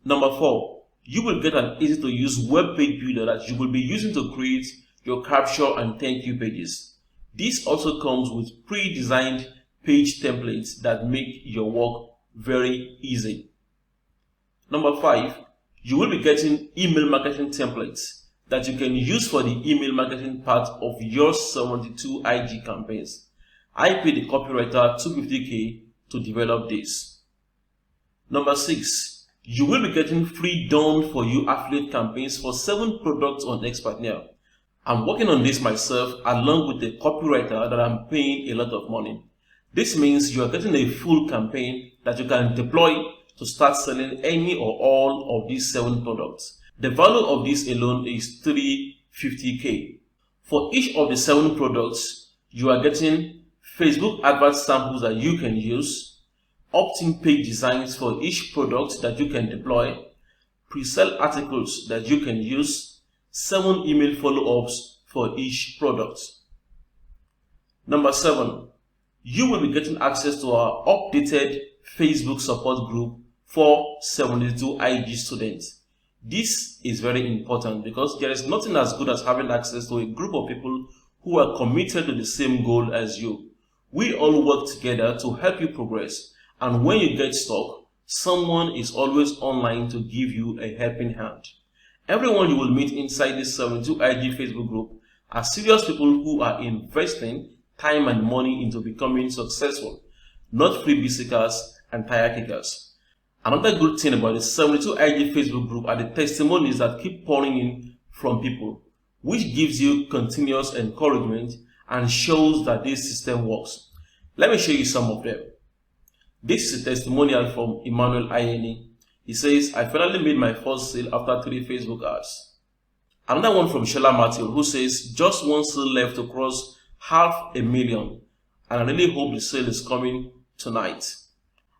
Number four, you will get an easy to use web page builder that you will be using to create your capture and thank you pages. This also comes with pre-designed page templates that make your work very easy. Number five, you will be getting email marketing templates that you can use for the email marketing part of your 72 IG campaigns. I paid the copywriter 250k to develop this. Number six, you will be getting free done for you affiliate campaigns for 7 products on Expertnia. I'm working on this myself along with the copywriter that I'm paying a lot of money. This means you are getting a full campaign that you can deploy to start selling any or all of these 7 products. The value of this alone is 350k. For each of the 7 products, you are getting Facebook advert samples that you can use, opt-in page designs for each product that you can deploy, pre-sale articles that you can use, 7 email follow-ups for each product. Number 7, you will be getting access to our updated Facebook support group for 72 IG students. This is very important because there is nothing as good as having access to a group of people who are committed to the same goal as you. We all work together to help you progress, and when you get stuck, someone is always online to give you a helping hand. Everyone you will meet inside this 72 IG Facebook group are serious people who are investing time and money into becoming successful, not freebie seekers and tire kickers. Another good thing about the 72 IG Facebook group are the testimonies that keep pouring in from people, which gives you continuous encouragement and shows that this system works. Let me show you some of them. This is a testimonial from Emmanuel Ayeni. He says, I finally made my first sale after 3 Facebook ads. Another one from Sheila Matthew, who says, just one sale left to cross 500,000, and I really hope the sale is coming tonight.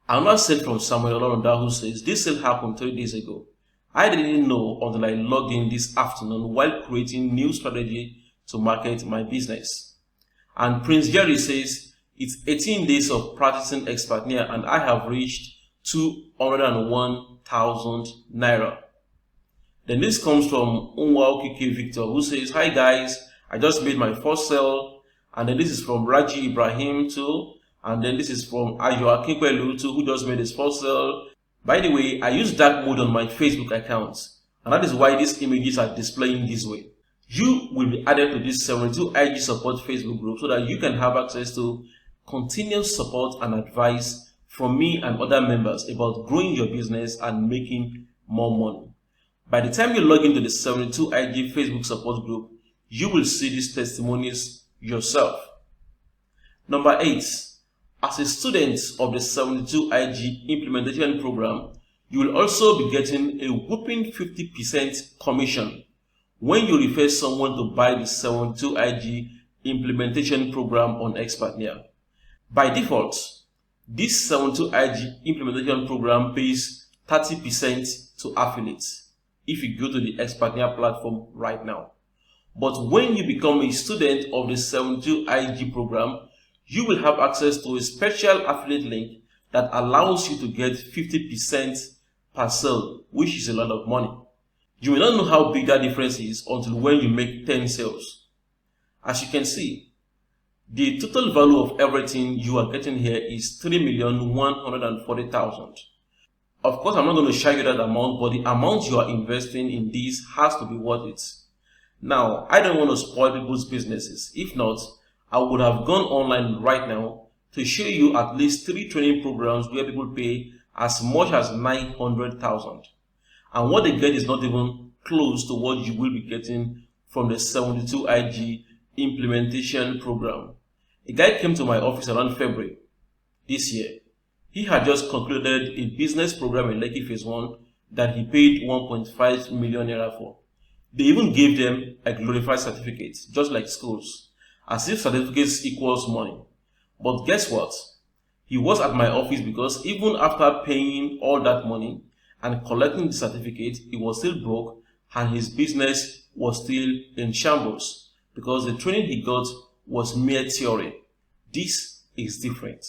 Another sale from Samuel Olonda, who says, this sale happened 3 days ago. I didn't know until I logged in this afternoon while creating new strategy to market my business. And Prince Jerry says, it's 18 days of practicing expertnia and I have reached 201,000 naira. Then this comes from Unwaokike Victor, who says, hi guys, I just made my first sale. And then this is from Raji Ibrahim too. And then this is from Ayo Akinpelu too, who just made his first sale. By the way, I use dark mode on my Facebook account, and that is why these images are displaying this way. You will be added to this 72 IG support Facebook group so that you can have access to continuous support and advice from me and other members about growing your business and making more money. By the time you log into the 72 IG Facebook support group, you will see these testimonies yourself. Number 8. As a student of the 72 IG implementation program, you will also be getting a whopping 50% commission when you refer someone to buy the 72 IG implementation program on Expertnia. By default, this 72 IG implementation program pays 30% to affiliates if you go to the Expertnia platform right now. But when you become a student of the 72 IG program, you will have access to a special affiliate link that allows you to get 50% per sale, which is a lot of money. You will not know how big that difference is until when you make 10 sales. As you can see, the total value of everything you are getting here is 3,140,000. Of course, I'm not going to share you that amount, but the amount you are investing in this has to be worth it. Now, I don't want to spoil people's businesses. If not, I would have gone online right now to show you at least 3 training programs where people pay as much as 900,000. And what they get is not even close to what you will be getting from the 72 IG implementation program. A guy came to my office around February this year. He had just concluded a business program in Lekki Phase 1 that he paid 1.5 million naira for. They even gave them a glorified certificate, just like schools, as if certificates equals money. But guess what? He was at my office because even after paying all that money and collecting the certificate, he was still broke and his business was still in shambles because the training he got was mere theory. This is different.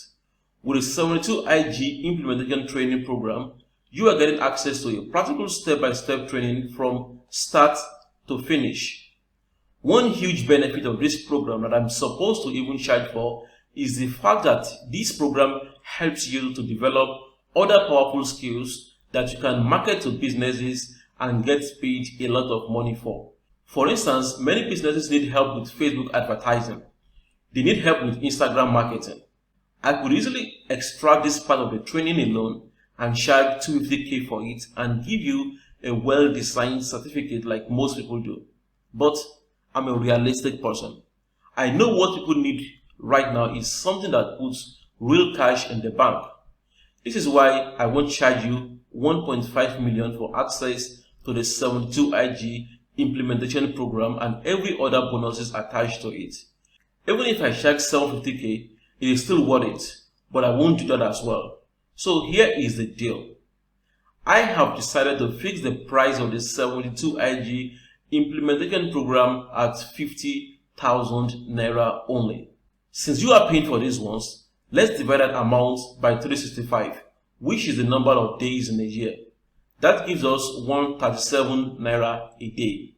With the 72 IG implementation training program, you are getting access to a practical step-by-step training from start to finish. One huge benefit of this program that I'm supposed to even charge for is the fact that this program helps you to develop other powerful skills that you can market to businesses and get paid a lot of money for. For instance, many businesses need help with Facebook advertising. They need help with Instagram marketing. I could easily extract this part of the training alone and charge 250k for it and give you a well-designed certificate like most people do. But I'm a realistic person. I know what people need right now is something that puts real cash in the bank. This is why I won't charge you 1.5 million for access to the 72 IG implementation program and every other bonuses attached to it. Even if I charge 750k, it is still worth it, but I won't do that as well. So here is the deal. I have decided to fix the price of the 72 IG implementation program at 50,000 naira only. Since you are paying for these ones, let's divide that amount by 365, which is the number of days in a year. That gives us 137 naira a day.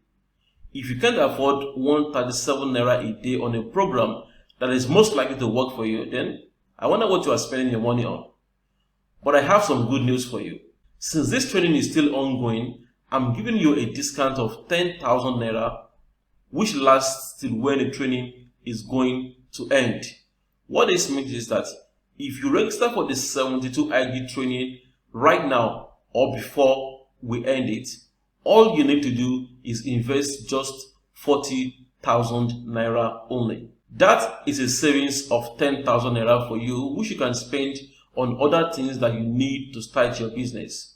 If you can't afford 137 naira a day on a program that is most likely to work for you, then I wonder what you are spending your money on. But I have some good news for you. Since this training is still ongoing, I'm giving you a discount of 10,000 naira, which lasts till when the training is going to end. What this means is that if you register for the 72 IG training right now or before we end it, all you need to do is invest just 40,000 naira only. That is a savings of 10,000 naira for you, which you can spend on other things that you need to start your business.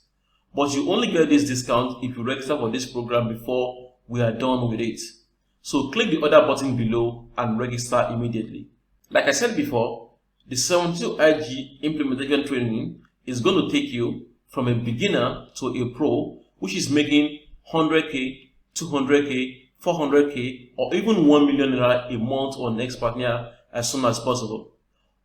But you only get this discount if you register for this program before we are done with it. So click the other button below and register immediately. Like I said before, the 72 IG implementation training is going to take you from a beginner to a pro, which is making 100k, 200k, 400k, or even 1 million naira a month on Expatnia as soon as possible.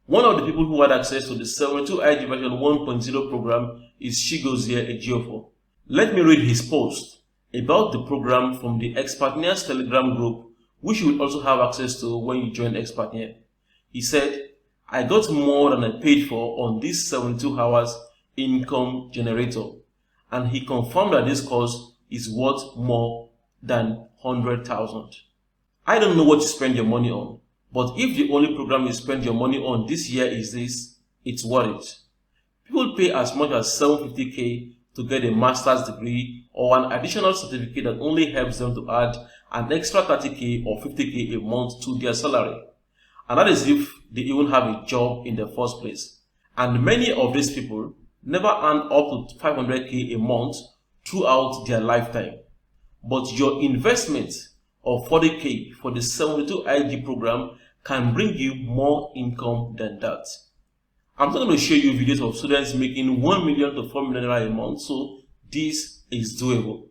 One of the people who had access to the 72 IG version 1.0 program is Chigozie Ejiofor. Let me read his post about the program from the Expatnia's Telegram group, which you will also have access to when you join Expatnia. He said, "I got more than I paid for on this 72 hours income generator," and he confirmed that this course is worth more than 100,000. I don't know what you spend your money on, but if the only program you spend your money on this year is this, it's worth it. People pay as much as 750k to get a master's degree or an additional certificate that only helps them to add an extra 30k or 50k a month to their salary. And that is if they even have a job in the first place. And many of these people never earn up to 500k a month throughout their lifetime. But your investment of 40k for the 72 IG program can bring you more income than that. I'm not going to show you videos of students making 1 million to 4 million a month, so this is doable.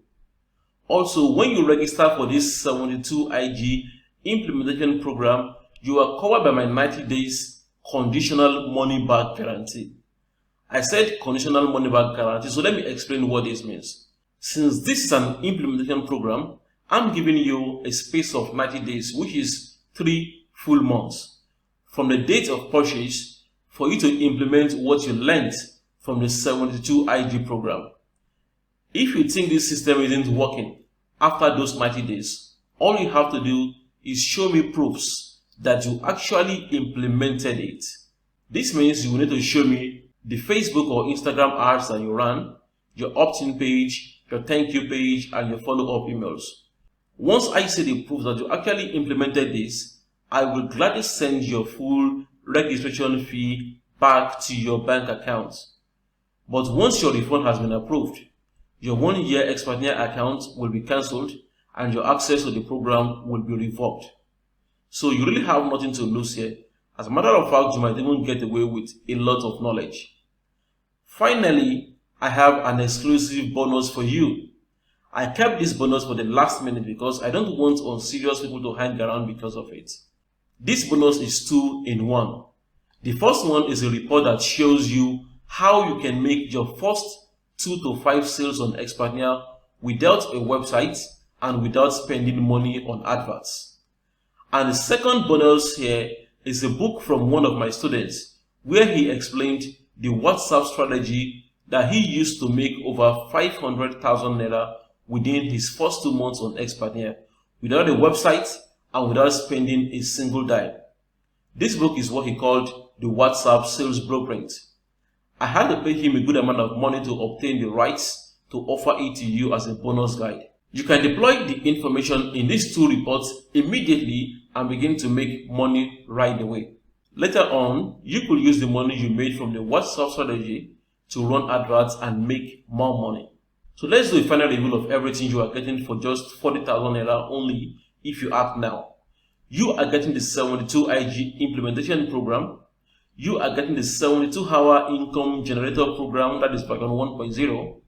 Also, when you register for this 72 IG implementation program, you are covered by my 90 days conditional money back guarantee. I said conditional money back guarantee, so let me explain what this means. Since this is an implementation program, I'm giving you a space of 90 days, which is 3 full months, from the date of purchase for you to implement what you learned from the 72 IG program. If you think this system isn't working after those 90 days, all you have to do is show me proofs that you actually implemented it. This means you will need to show me the Facebook or Instagram ads that you ran, your opt-in page, your thank you page, and your follow-up emails. Once I see the proof that you actually implemented this, I will gladly send your full registration fee back to your bank account. But once your refund has been approved, your 1-year Expatnia account will be cancelled and your access to the program will be revoked. So you really have nothing to lose here. As a matter of fact, you might even get away with a lot of knowledge. Finally, I have an exclusive bonus for you. I kept this bonus for the last minute because I don't want unserious people to hang around because of it. This bonus is 2 in 1. The first one is a report that shows you how you can make your first 2 to 5 sales on Expatnia without a website and without spending money on adverts. And the second bonus here is a book from one of my students where he explained the WhatsApp strategy that he used to make over 500,000 naira within his first 2 months on Expatnia without a website and without spending a single dime. This book is what he called the WhatsApp Sales Blueprint. I had to pay him a good amount of money to obtain the rights to offer it to you as a bonus guide. You can deploy the information in these 2 reports immediately and begin to make money right away. Later on, you could use the money you made from the WhatsApp strategy to run adverts and make more money. So let's do a final review of everything you are getting for just 40,000 naira only if you act now. You are getting the 72 IG implementation program. You are getting the 72-hour income generator program, that is version 1.0.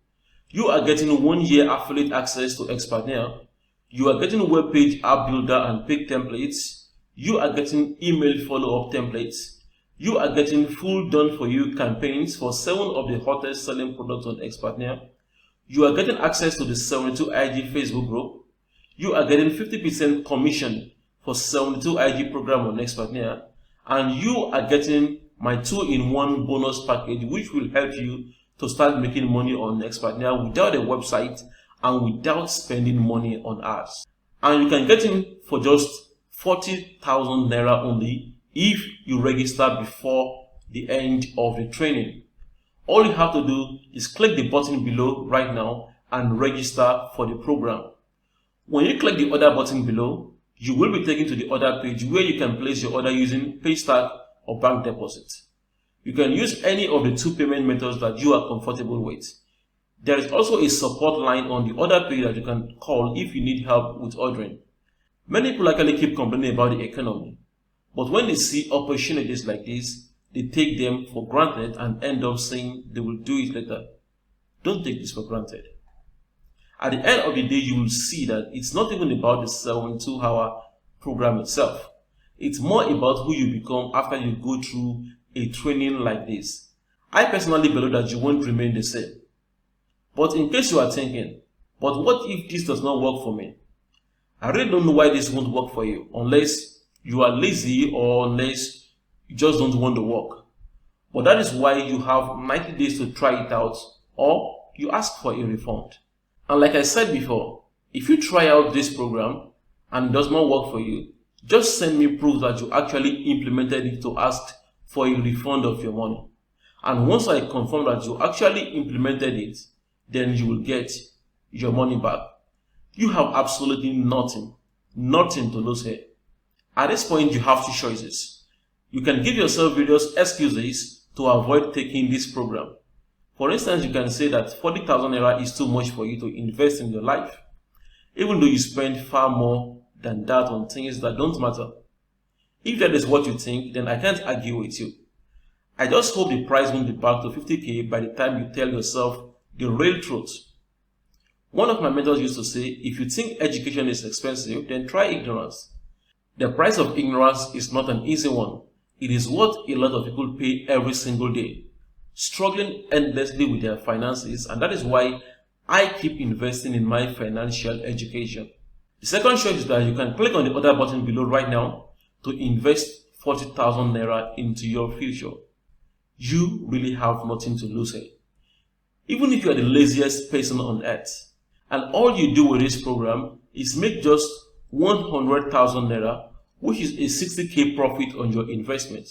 You are getting 1-year affiliate access to Expatnia. You are getting web page app builder and pick templates. You are getting email follow-up templates. You are getting full done for you campaigns for 7 of the hottest selling products on Expatnia. You are getting access to the 72 IG Facebook group. You are getting 50% commission for 72 IG program on Expatnia. And you are getting my 2-in-1 bonus package, which will help you to start making money on Expatnia without a website and without spending money on ads. And you can get in for just 40,000 naira only if you register before the end of the training. All you have to do is click the button below right now and register for the program. When you click the other button below, You will be taken to the order page where you can place your order using Paystack or bank deposit. You can use any of the two payment methods that you are comfortable with. There is also a support line on the order page that you can call if you need help with ordering. Many people actually keep complaining about the economy, but when they see opportunities like this, they take them for granted and end up saying they will do it later. Don't take this for granted. At the end of the day, you will see that it's not even about the 72-hour program itself. It's more about who you become after you go through a training like this. I personally believe that you won't remain the same. But in case you are thinking, but what if this does not work for me? I really don't know why this won't work for you, unless you are lazy or unless you just don't want to work. But that is why you have 90 days to try it out, or you ask for a refund. And like I said before, if you try out this program and it does not work for you, just send me proof that you actually implemented it to ask for a refund of your money. And once I confirm that you actually implemented it, then you will get your money back. You have absolutely nothing to lose here. At this point, you have two choices. You can give yourself various excuses to avoid taking this program. For instance, you can say that 40,000 naira is too much for you to invest in your life, even though you spend far more than that on things that don't matter. If that is what you think, then I can't argue with you. I just hope the price won't be back to 50k by the time you tell yourself the real truth. One of my mentors used to say, if you think education is expensive, then try ignorance. The price of ignorance is not an easy one. It is what a lot of people pay every single day, struggling endlessly with their finances, and that is why I keep investing in my financial education. The second choice is that you can click on the other button below right now to invest 40,000 naira into your future. You really have nothing to lose here. Even if you are the laziest person on earth, and all you do with this program is make just 100,000 naira, which is a 60k profit on your investment,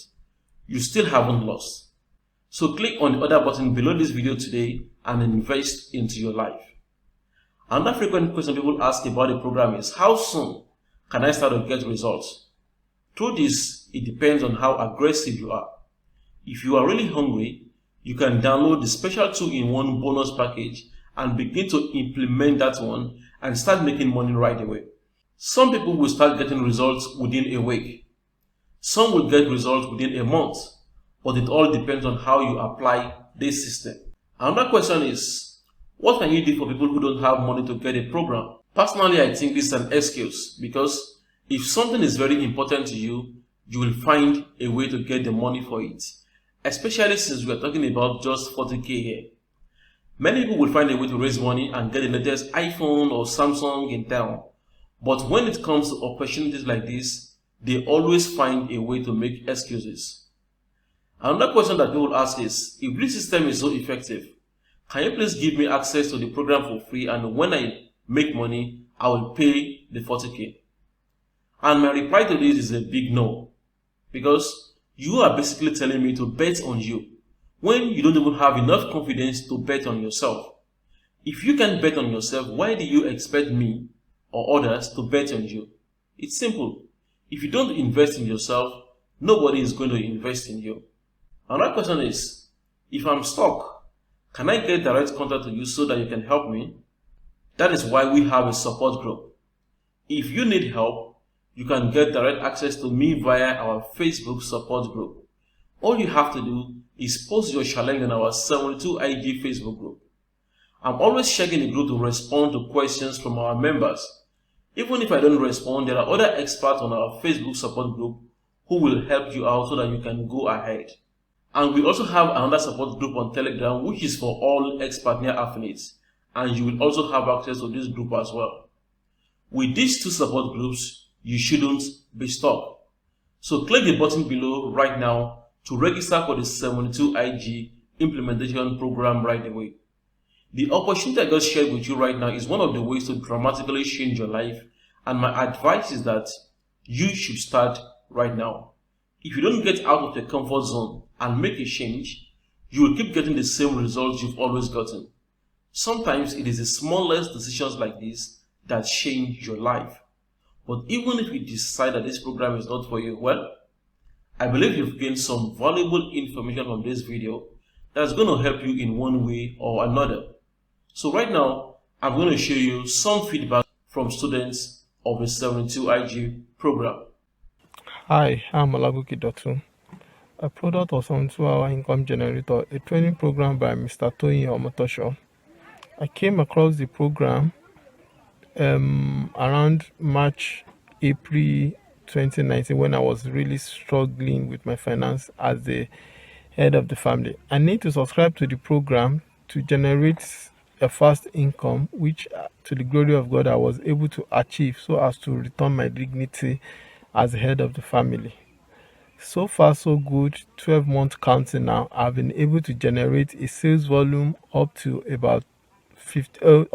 you still haven't lost. So click on the other button below this video today and invest into your life. Another frequent question people ask about the program is, how soon can I start to get results? Through this, it depends on how aggressive you are. If you are really hungry, you can download the special 2-in-1 bonus package and begin to implement that one and start making money right away. Some people will start getting results within a week. Some will get results within a month, but it all depends on how you apply this system. Another question is, what can you do for people who don't have money to get a program? Personally, I think this is an excuse, because if something is very important to you, you will find a way to get the money for it, especially since we are talking about just 40k here. Many people will find a way to raise money and get the latest iPhone or Samsung in town, but when it comes to opportunities like this, they always find a way to make excuses. Another question that people ask is, if this system is so effective, can you please give me access to the program for free, and when I make money, I will pay the 40k? And my reply to this is a big no, because you are basically telling me to bet on you when you don't even have enough confidence to bet on yourself. If you can bet on yourself, why do you expect me or others to bet on you? It's simple. If you don't invest in yourself, nobody is going to invest in you. Another question is, if I'm stuck, can I get direct contact to you so that you can help me? That is why we have a support group. If you need help, you can get direct access to me via our Facebook support group. All you have to do is post your challenge in our 72IG Facebook group. I'm always checking the group to respond to questions from our members. Even if I don't respond, there are other experts on our Facebook support group who will help you out so that you can go ahead. And we also have another support group on Telegram, which is for all ex-partner affiliates, and you will also have access to this group as well. With these two support groups, you shouldn't be stuck. So click the button below right now to register for the 72IG implementation program right away. The opportunity I just shared with you right now is one of the ways to dramatically change your life, and my advice is that you should start right now. If you don't get out of the comfort zone and make a change, you will keep getting the same results you've always gotten. Sometimes it is the smallest decisions like this that change your life. But even if you decide that this program is not for you, well, I believe you've gained some valuable information from this video that's going to help you in one way or another. So right now, I'm going to show you some feedback from students of the 72 IG program. Hi, I'm Olagoki Dotun, a product of 72-hour income generator, a training program by Mr. Toyin Omotoso. I came across the program around March, April 2019 when I was really struggling with my finance as the head of the family. I need to subscribe to the program to generate a fast income, which to the glory of God I was able to achieve so as to return my dignity as the head of the family. So far, so good. 12 months counting now. I've been able to generate a sales volume up to about 15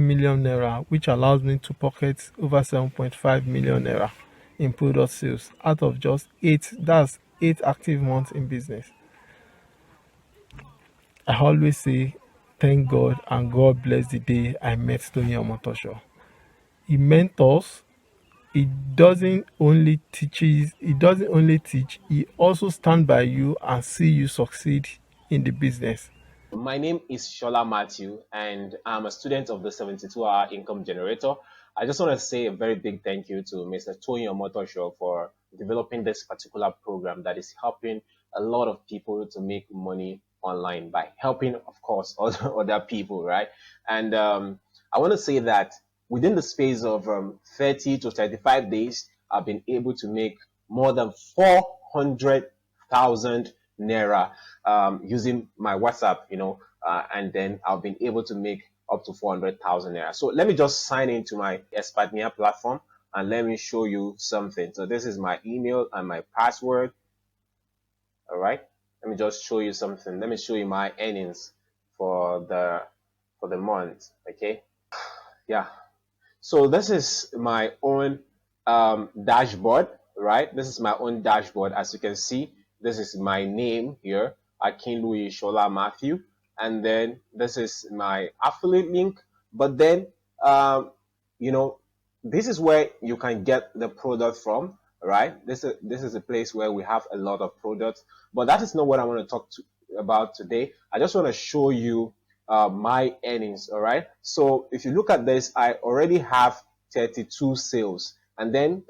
million naira, which allows me to pocket over 7.5 million naira in product sales out of just eight. That's 8 active months in business. I always say thank God and God bless the day I met Toyin Omotoso. He mentors. He doesn't only teach, he also stand by you and see you succeed in the business. My name is Shola Matthew, and I'm a student of the 72-hour income generator. I just want to say a very big thank you to Mr. Toyin Omotoso for developing this particular program that is helping a lot of people to make money online by helping, of course, other people, right? And I want to say that within the space of 30 to 35 days, I've been able to make more than 400,000 naira using my WhatsApp, and then I've been able to make up to 400,000 naira. So let me just sign into my Espania platform and let me show you something. So this is my email and my password. All right. Let me just show you something. Let me show you my earnings for the month. Okay. Yeah. So this is my own dashboard, right? This is my own dashboard. As you can see, this is my name here, Akinluyi Shola Matthew. And then this is my affiliate link. But then, you know, this is where you can get the product from, right? This is a place where we have a lot of products. But that is not what I want to talk about today. I just want to show you my earnings. All right. So if you look at this, I already have 32 sales, and then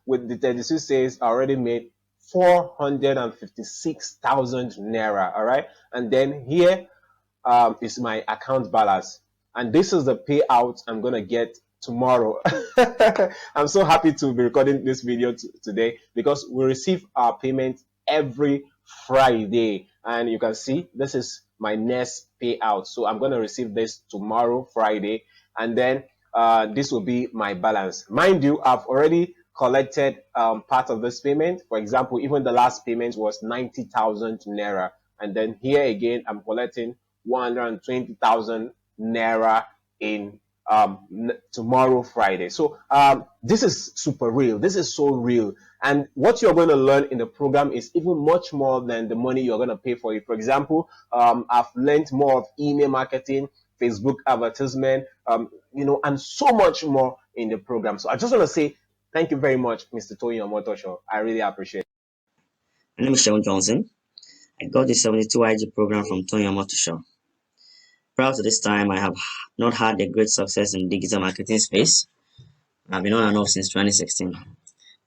with the 32 sales, I already made 456,000 naira. All right. And then here is my account balance, and this is the payout I'm gonna get tomorrow. I'm so happy to be recording this video today because we receive our payment every Friday, and you can see this is my next payout. So I'm going to receive this tomorrow, Friday, and then this will be my balance. Mind you, I've already collected part of this payment. For example, even the last payment was 90,000 naira, and then here again I'm collecting 120,000 naira in tomorrow, Friday. So this is super real. This is so real. And what you're going to learn in the program is even much more than the money you're going to pay for it. For example, I've learned more of email marketing, Facebook advertisement, and so much more in the program. So I just want to say thank you very much, Mr. Toyin Omotoso. I really appreciate it. My name is Sean Johnson. I got the 72 IG program from Toyin Omotoso. Prior to this time, I have not had a great success in digital marketing space. I've been on and off since 2016.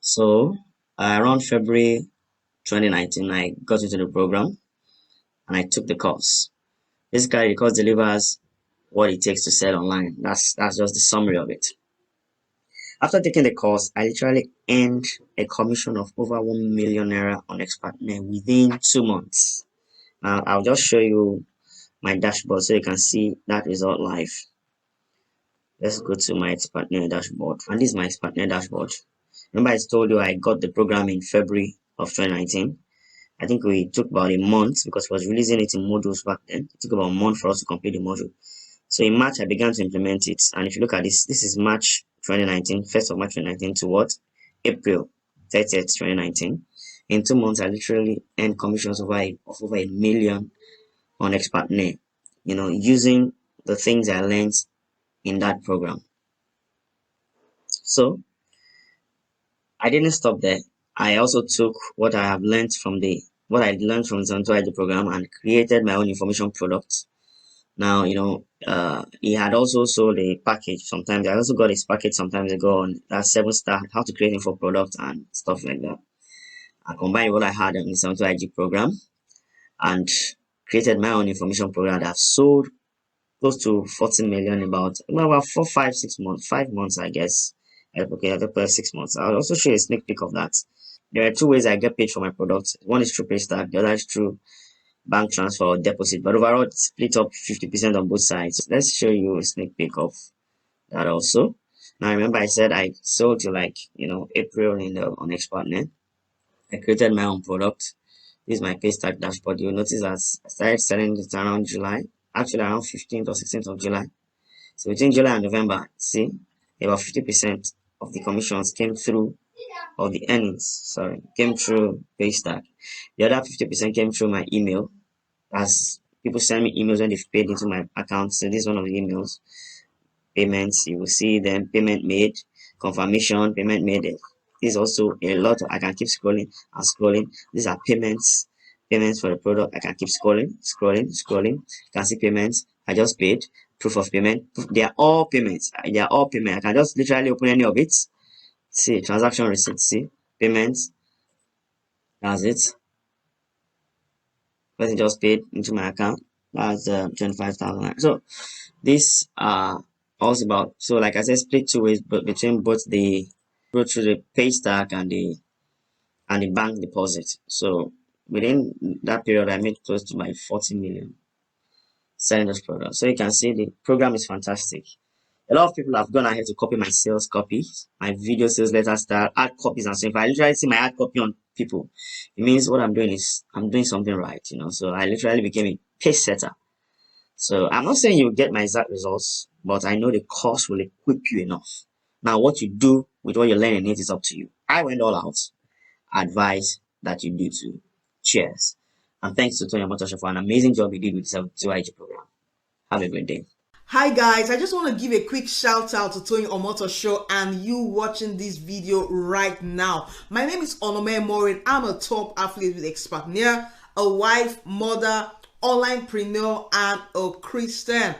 So around February 2019, I got into the program and I took the course. Basically, the course delivers what it takes to sell online. That's just the summary of it. After taking the course, I literally earned a commission of over 1 million naira on Expatnet within 2 months. Now, I'll just show you my dashboard so you can see that result live. Let's go to my Expatnet dashboard, and this is my Expatnet dashboard. Remember I told you I got the program in February of 2019. I think we took about a month because we was releasing it in modules back then. It took about a month for us to complete the module. So in March, I began to implement it. And if you look at this, this is March 2019, 1st of March 2019 to what? April 30th, 2019. In 2 months, I literally earned commissions of over a million on Expatnet, using the things I learned in that program. So I didn't stop there. I also took what I learned from the 72 ID program and created my own information product. Now, he had also sold a package sometimes. I also got his package sometimes ago on that 7-star, how to create info product and stuff like that. I combined what I had in the 72 IG program and created my own information program that I've sold close to 40 million in about 4, 5, 6 months, 5 months, I guess. Okay, I put 6 months. I'll also show you a sneak peek of that. There are 2 ways I get paid for my products. One is through Paystack, the other is through bank transfer or deposit, but overall it's split up 50% on both sides. Let's show you a sneak peek of that also. Now remember I said I sold to April on Xpartner. I created my own product. This is my Paystack dashboard. You'll notice that I started selling it around July, actually around 15th or 16th of July. So between July and November, see, about 50% of the commissions came through, or the earnings, came through Paystack. The other 50% came through my email, as people send me emails when they've paid into my account. So this is one of the emails. Payments, you will see them, payment made, confirmation, payment made. This is also a lot. I can keep scrolling and scrolling. These are payments for the product. I can keep scrolling. You can see payments. I just paid, proof of payment. They are all payments. I can just literally open any of it. See, transaction receipt, see, payments. That's it. Person just paid into my account. That's 25,000. So these are also about, so like I said, split 2 ways, but between both the go through the Paystack and the bank deposit. So within that period, I made close to my 40 million selling this product. So you can see the program is fantastic. A lot of people have gone ahead to copy my sales copy, my video sales letter style, add copies and so. If I literally see my ad copy on people, it means what I'm doing is I'm doing something right, So I literally became a pace setter. So I'm not saying you'll get my exact results, but I know the course will equip you enough. Now, what you do with what you're learning, it is up to you. I went all out. Advice that you do too. Cheers. And thanks to Toyin Omotoso for an amazing job you did with the 72 IG program. Have a great day. Hi guys, I just want to give a quick shout out to Toyin Omotoso and you watching this video right now. My name is Onome Morin. I'm a top athlete with Xpartner, a wife, mother, onlinepreneur, and a Christian.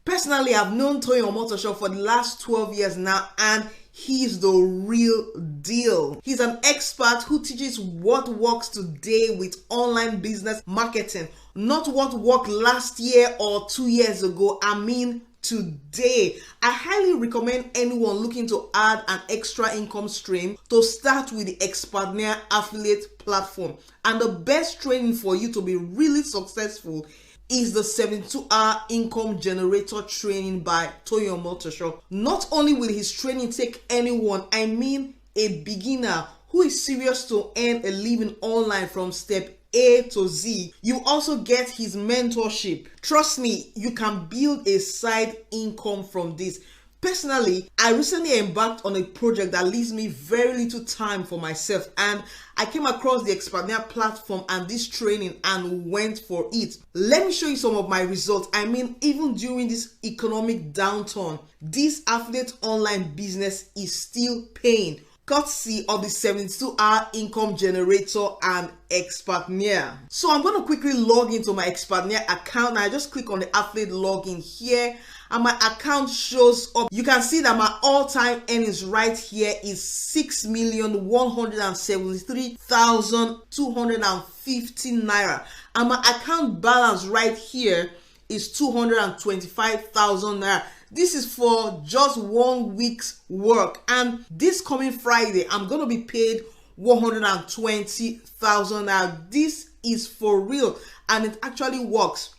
Personally, I've known Toyin Omotoso for the last 12 years now, and he's the real deal. He's an expert who teaches what works today with online business marketing, not what worked last year or 2 years ago. I mean today. I highly recommend anyone looking to add an extra income stream to start with the Xpartner affiliate platform. And the best training for you to be really successful is the 72-hour income generator training by Toyin Omotoso. Not only will his training take anyone, I mean a beginner who is serious to earn a living online from step A to Z, you also get his mentorship. Trust me, you can build a side income from this. Personally, I recently embarked on a project that leaves me very little time for myself, and I came across the Xpartner platform and this training and went for it. Let me show you some of my results. I mean, even during this economic downturn, this affiliate online business is still paying, courtesy of the 72-hour income generator and Xpartner. So I'm going to quickly log into my Xpartner account, and I just click on the affiliate login here, and my account shows up. You can see that my all-time earnings right here is 6,173,250 naira, and my account balance right here is 225,000 naira. This is for just 1 week's work, and this coming Friday I'm gonna be paid 120,000 naira. This is for real, and it actually works.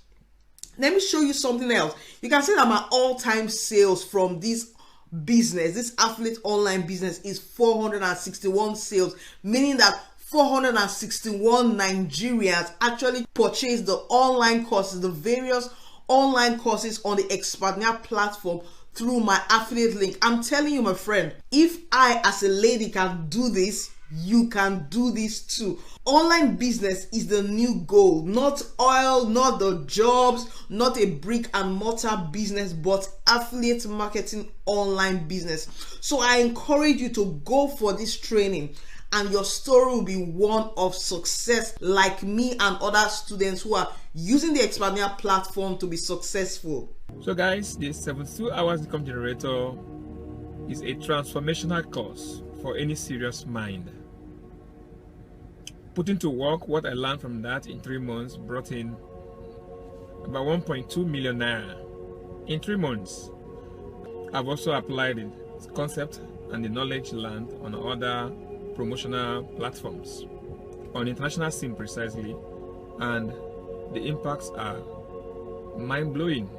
Let me show you something else. You can see that my all-time sales from this business, this affiliate online business, is 461 sales, meaning that 461 Nigerians actually purchased the online courses, the various online courses on the Xpartner platform through my affiliate link. I'm telling you, my friend, if I as a lady can do this, you can do this too. Online business is the new goal, not oil, not the jobs, not a brick and mortar business, but affiliate marketing online business. So I encourage you to go for this training, and your story will be one of success, like me and other students who are using the Expania platform to be successful. So guys, the 72 hours income generator is a transformational course for any serious mind. Putting to work what I learned from that in 3 months brought in about 1.2 million naira in 3 months. I've also applied the concept and the knowledge learned on other promotional platforms, on international scene precisely, and the impacts are mind-blowing.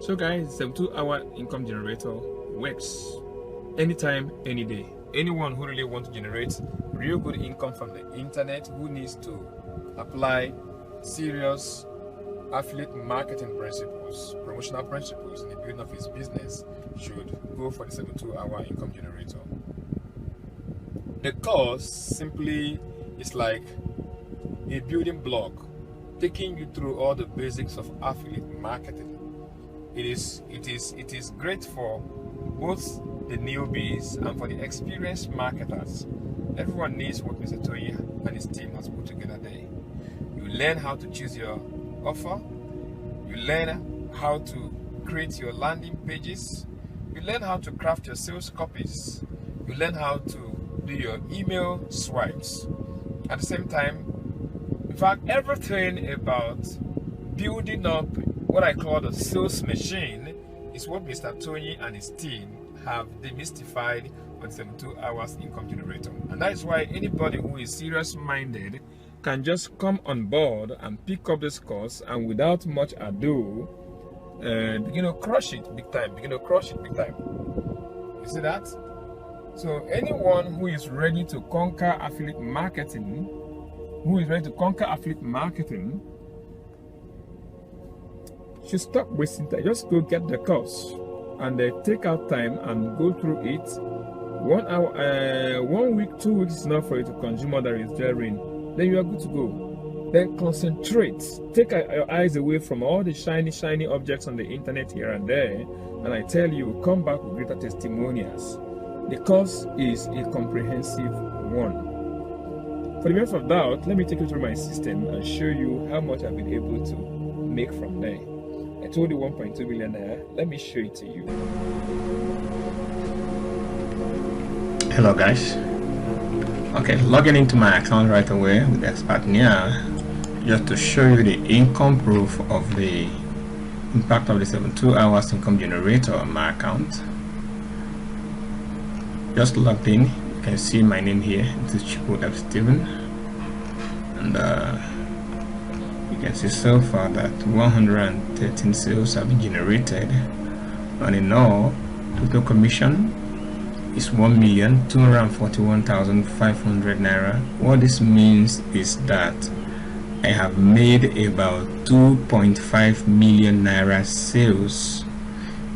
So guys, 72-hour income generator works anytime, any day. Anyone who really wants to generate real good income from the internet, who needs to apply serious affiliate marketing principles, promotional principles in the building of his business, should go for the 72-hour income generator. The course simply is like a building block, taking you through all the basics of affiliate marketing. It is great for both the newbies and for the experienced marketers. Everyone needs what Mr. Toyin and his team has put together there. You learn how to choose your offer. You learn how to create your landing pages. You learn how to craft your sales copies. You learn how to do your email swipes. At the same time, in fact, everything about building up what I call the sales machine is what Mr. Toyin and his team have demystified on 72 hours income generator. And that is why anybody who is serious minded can just come on board and pick up this course, and without much ado begin to crush it big time. You see that? So anyone who is ready to conquer affiliate marketing, should stop wasting time. Just go get the course and take out time and go through it. 1 hour, 1 week, 2 weeks is enough for you to consume all that is therein. Then you are good to go. Then concentrate. Take your eyes away from all the shiny objects on the internet here and there. And I tell you, come back with greater testimonials. The course is a comprehensive one. For the benefit of doubt, let me take you through my system and show you how much I've been able to make from there. I told you 1.2 million naira. Let me show it to you. Hello guys. Okay, logging into my account right away with Expania just to show you the income proof of the impact of the 72 hours income generator on my account. Just logged in. You can see my name here. This is Chico F. Steven, and you can see so far that 113 sales have been generated, and in all, total commission is 1,241,500 naira. What this means is that I have made about 2.5 million naira sales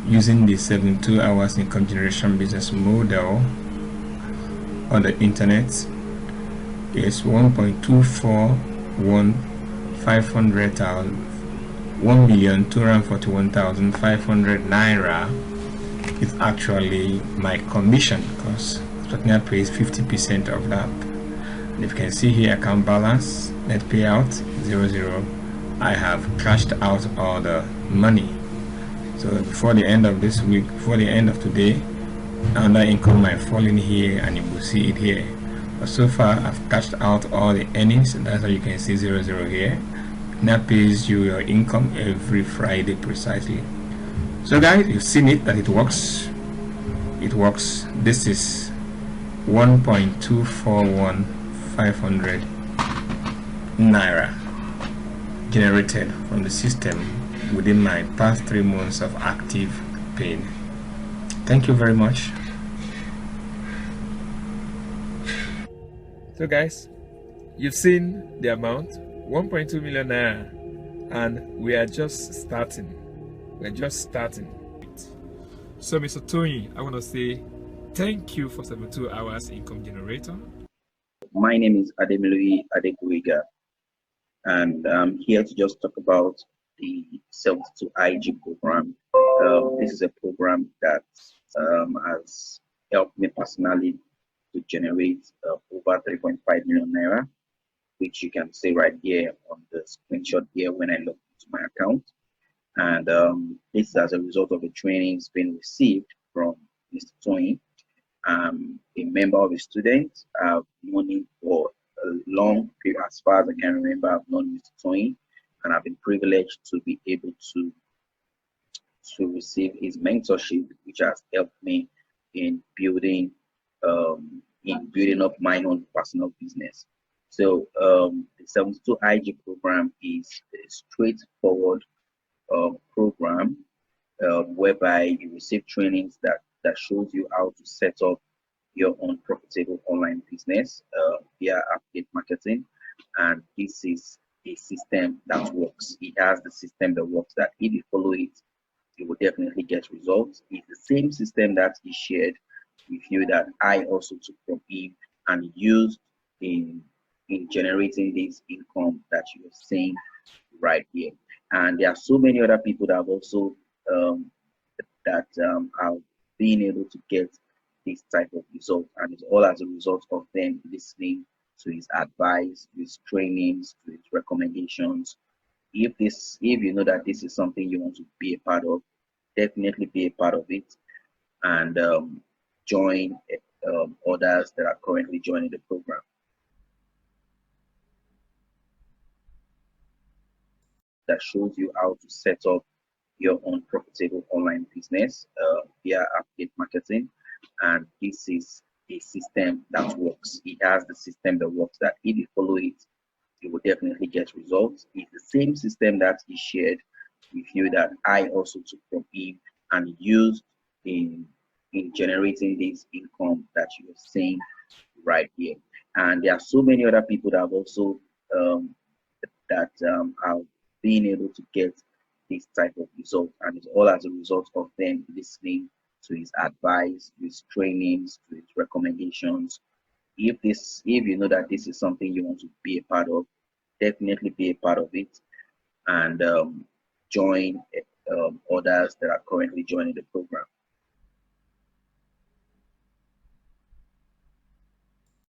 using the 72 hours income generation business model on the internet. Is 1,241,500 naira is actually my commission, because Expania pays 50% of that. And if you can see here, account balance, net payout 00. I have cashed out all the money. So before the end of this week, before the end of today, another income might fall in here and you will see it here. But so far I've cashed out all the earnings, and that's how you can see 00 here. And that pays you your income every Friday precisely. So guys, you've seen it, that it works. It works. This is 1.241,500 naira generated from the system within my past 3 months of active pain. Thank you very much. So guys, you've seen the amount, 1.2 million naira, and we are just starting. So Mr. Toyin, I want to say thank you for 72 hours income generator. My name is Ademiluyi Adeguiga, and I'm here to just talk about the 72 IG program. This is a program that has helped me personally to generate over 3.5 million naira, which you can see right here on the screenshot here when I log into my account. And this is as a result of the trainings being received from Mr. Toyin. I'm a member of a student. I've known him for a long period, as far as I can remember. I've known Mr. Toyin, and I've been privileged to be able to receive his mentorship, which has helped me in building up my own personal business. So the 72 IG program is a straightforward program whereby you receive trainings that shows you how to set up your own profitable online business via affiliate marketing. And this is a system that works. It has the system that works, that if you follow it, you will definitely get results. It's the same system that he shared with you that I also took from him and used in generating this income that you are seeing right here. And there are so many other people that have also have been able to get this type of result, and it's all as a result of them listening to his advice, his trainings, to his recommendations. If you know that this is something you want to be a part of, definitely be a part of it, and join others that are currently joining the program. That shows you how to set up your own profitable online business via affiliate marketing. And this is a system that works. It has the system that works, that if you follow it, you will definitely get results. It's the same system that he shared with you that I also took from him and used in generating this income that you are seeing right here. And there are so many other people that have also have been able to get this type of result, and it's all as a result of them listening to his advice, his trainings, to his recommendations. If you know that this is something you want to be a part of, definitely be a part of it, and join others that are currently joining the program.